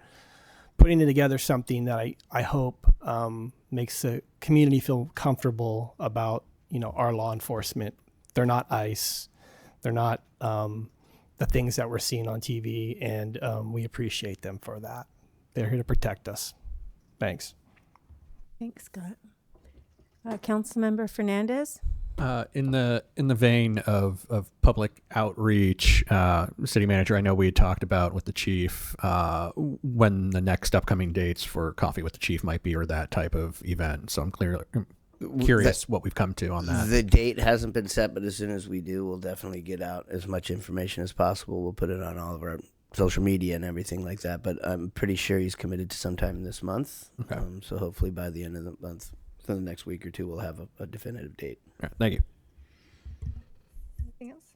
putting together something that I hope makes the community feel comfortable about our law enforcement. They're not ICE. They're not the things that we're seeing on TV, and we appreciate them for that. They're here to protect us. Thanks. Thanks, Scott. Councilmember Fernandez? In the vein of public outreach, City Manager, I know we had talked about with the chief when the next upcoming dates for Coffee with the Chief might be, or that type of event. So I'm curious what we've come to on that. The date hasn't been set, but as soon as we do, we'll definitely get out as much information as possible. We'll put it on all of our social media and everything like that, but I'm pretty sure he's committed to sometime this month. Okay. So hopefully by the end of the month, for the next week or two, we'll have a definitive date. All right, thank you. Anything else?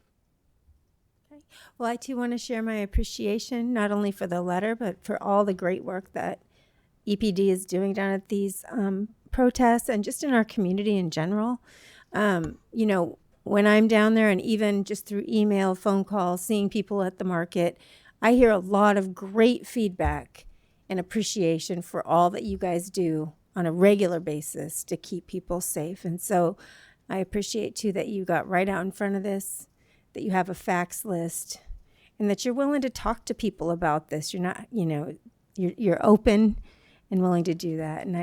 Okay. Well, I too want to share my appreciation, not only for the letter, but for all the great work that EPD is doing down at these protests and just in our community in general. When I'm down there, and even just through email, phone calls, seeing people at the market, I hear a lot of great feedback and appreciation for all that you guys do on a regular basis to keep people safe. And so I appreciate too that you got right out in front of this, that you have a facts list, and that you're willing to talk to people about this. You're not, you're open and willing to do that. And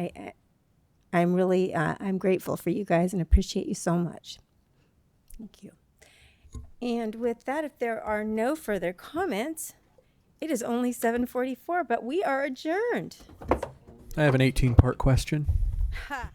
I'm really, I'm grateful for you guys and appreciate you so much. Thank you. And with that, if there are no further comments, it is only 7:44, but we are adjourned. I have an 18-part question. Ha!